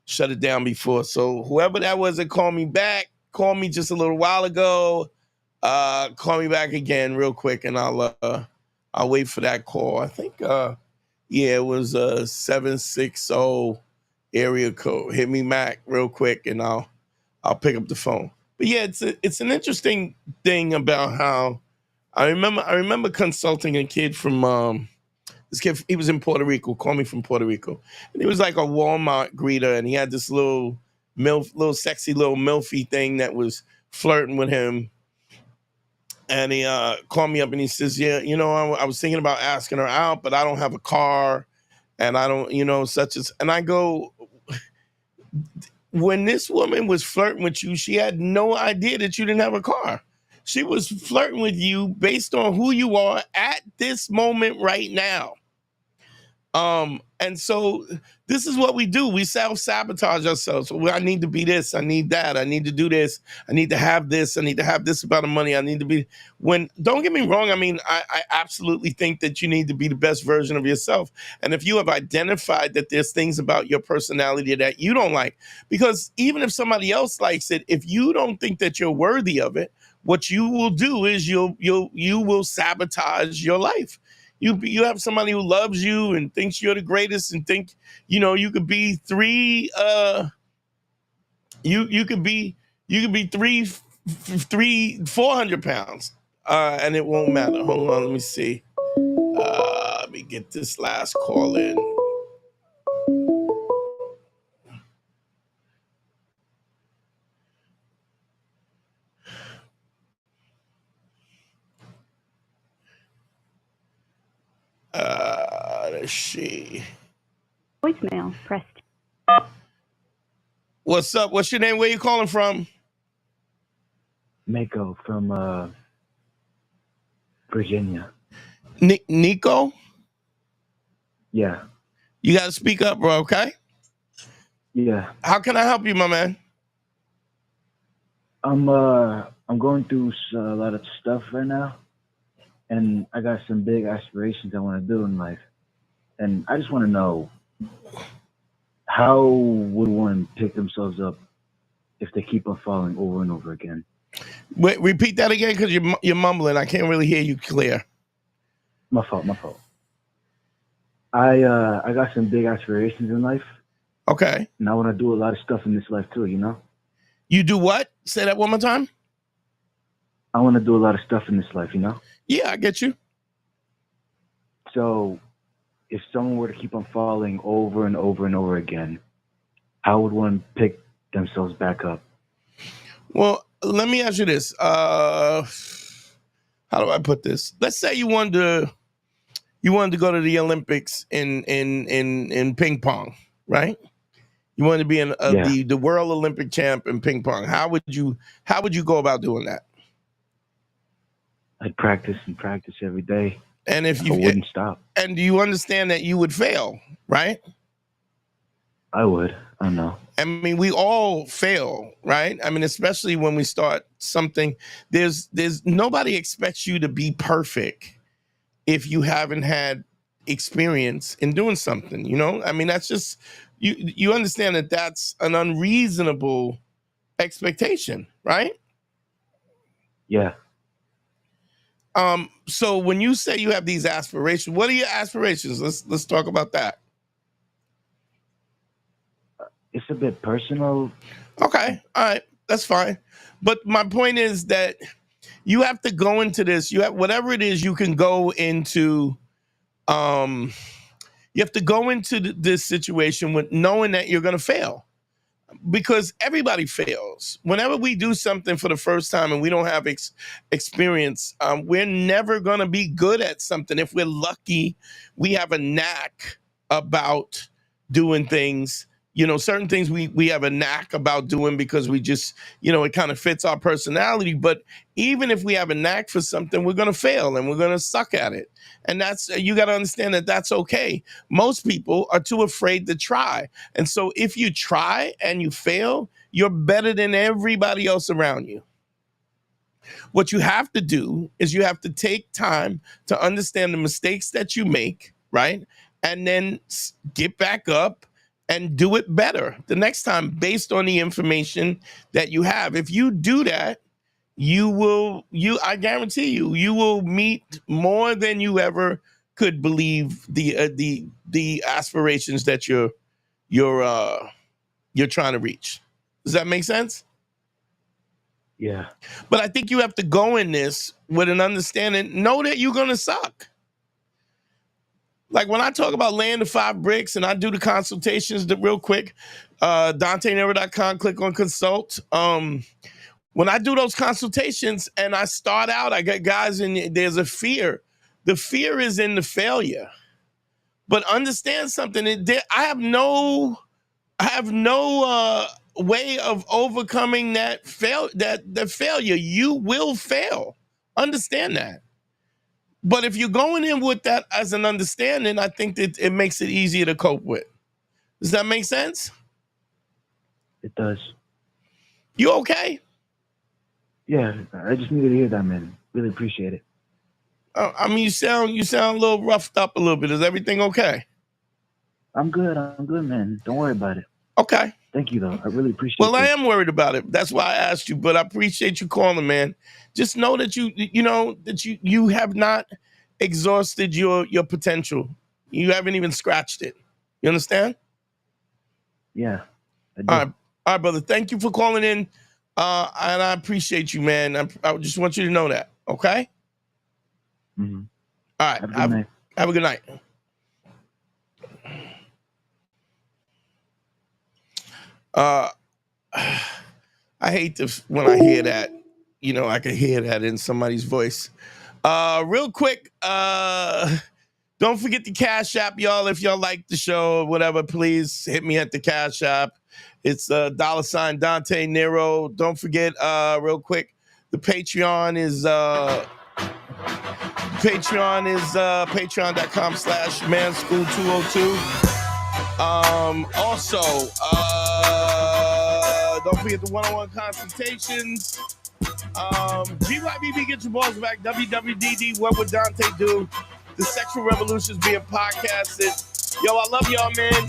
shut it down before. So whoever that was that called me back, called me just a little while ago. Call me back again real quick, and I'll wait for that call. I think it was 760 area code. Hit me back real quick, and I'll pick up the phone. But yeah, it's an interesting thing about how I remember consulting a kid from this kid. He was in Puerto Rico. Called me from Puerto Rico, and he was like a Walmart greeter, and he had this little sexy little milfy thing that was flirting with him. And he called me up and he says, yeah, I was thinking about asking her out, but I don't have a car, and I don't, such as. And I go, when this woman was flirting with you, she had no idea that you didn't have a car. She was flirting with you based on who you are at this moment right now. And so this is what we do. We self-sabotage ourselves. Well, I need to be this. I need that. I need to do this. I need to have this. I need to have this amount of money. I need to be don't get me wrong. I mean, I absolutely think that you need to be the best version of yourself. And if you have identified that there's things about your personality that you don't like, because even if somebody else likes it, if you don't think that you're worthy of it, what you will do is you will sabotage your life. You have somebody who loves you and thinks you're the greatest and think, you could be 400 pounds, and it won't matter. Hold on, let me see. Let me get this last call in. Let's see. Voicemail. Press. What's up? What's your name? Where you calling from? Mako from Virginia. Nico? Yeah. You got to speak up, bro, okay? Yeah. How can I help you, my man? I'm going through a lot of stuff right now, and I got some big aspirations I want to do in life. And I just want to know, how would one pick themselves up if they keep on falling over and over again? Wait, repeat that again, because you're mumbling. I can't really hear you clear. My fault. I got some big aspirations in life. Okay. And I want to do a lot of stuff in this life too, You do what? Say that one more time. I want to do a lot of stuff in this life, Yeah, I get you. So if someone were to keep on falling over and over and over again, how would one pick themselves back up? Well, let me ask you this. How do I put this? Let's say you wanted to go to the Olympics in ping pong, right? You wanted to be the world Olympic champ in ping pong. How would you go about doing that? I'd practice every day. And if you wouldn't stop. And do you understand that you would fail, right? I would. I know. I mean, we all fail, right? I mean, especially when we start something. There's nobody expects you to be perfect if you haven't had experience in doing something. I mean, that's just you understand that that's an unreasonable expectation, right? Yeah. So when you say you have these aspirations, what are your aspirations? Let's talk about that. It's a bit personal. Okay. All right. That's fine. But my point is that you have to go into this. You have whatever it is, you can go into, you have to go into this situation with knowing that you're going to fail. Because everybody fails. Whenever we do something for the first time and we don't have experience, we're never going to be good at something. If we're lucky, we have a knack about doing things. Certain things we have a knack about doing because we just, it kind of fits our personality. But even if we have a knack for something, we're going to fail and we're going to suck at it. And you got to understand that that's okay. Most people are too afraid to try. And so if you try and you fail, you're better than everybody else around you. What you have to do is you have to take time to understand the mistakes that you make, right? And then get back up and do it better the next time based on the information that you have. If you do that, I guarantee you will meet more than you ever could believe the aspirations that you're trying to reach. Does that make sense? Yeah. But I think you have to go in this with an understanding, know that you're going to suck. Like when I talk about laying the 5 bricks and I do the consultations real quick, DanteNero.com, click on consult. When I do those consultations and I start out, I get guys and there's a fear. The fear is in the failure. But understand something, I have no way of overcoming that failure. You will fail. Understand that. But if you're going in with that as an understanding, I think that it makes it easier to cope with. Does that make sense? It does. You okay? Yeah, I just needed to hear that, man. Really appreciate it. I mean, you sound a little roughed up a little bit. Is everything okay? I'm good, man. Don't worry about it. Okay. Thank you, though. I really appreciate it. Well, I am worried about it. That's why I asked you, but I appreciate you calling, man. Just know that you have not exhausted your potential. You haven't even scratched it. You understand? Yeah, I do. All right, brother. Thank you for calling in, and I appreciate you, man. I just want you to know that. Okay. Mm-hmm. All right. Have a good night. I hate this when I hear that. I can hear that in somebody's voice. Real quick, don't forget the Cash App, y'all. If y'all like the show or whatever, please hit me at the Cash App. It's $ Dante Nero. Don't forget, real quick, the Patreon is patreon.com/manschool202. Also, don't forget the one-on-one consultations. GYBB, get your balls back. WWDD, what would Dante do? The Sexual Revolution is being podcasted. Yo, I love y'all, man.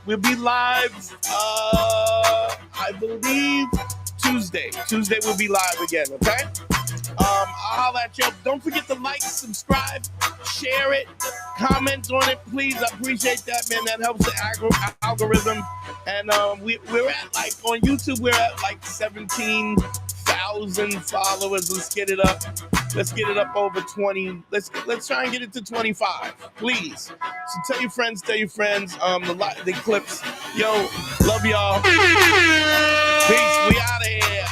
We'll be live, I believe, Tuesday. Tuesday we'll be live again, okay? I'll holler at y'all. Don't forget to like, subscribe, share it, comment on it, please. I appreciate that, man. That helps the algorithm. And we're at, like, on YouTube, we're at like 17,000 followers. Let's get it up. Let's get it up over 20. Let's try and get it to 25, please. So tell your friends. The clips. Yo, love y'all. Peace. We out of here.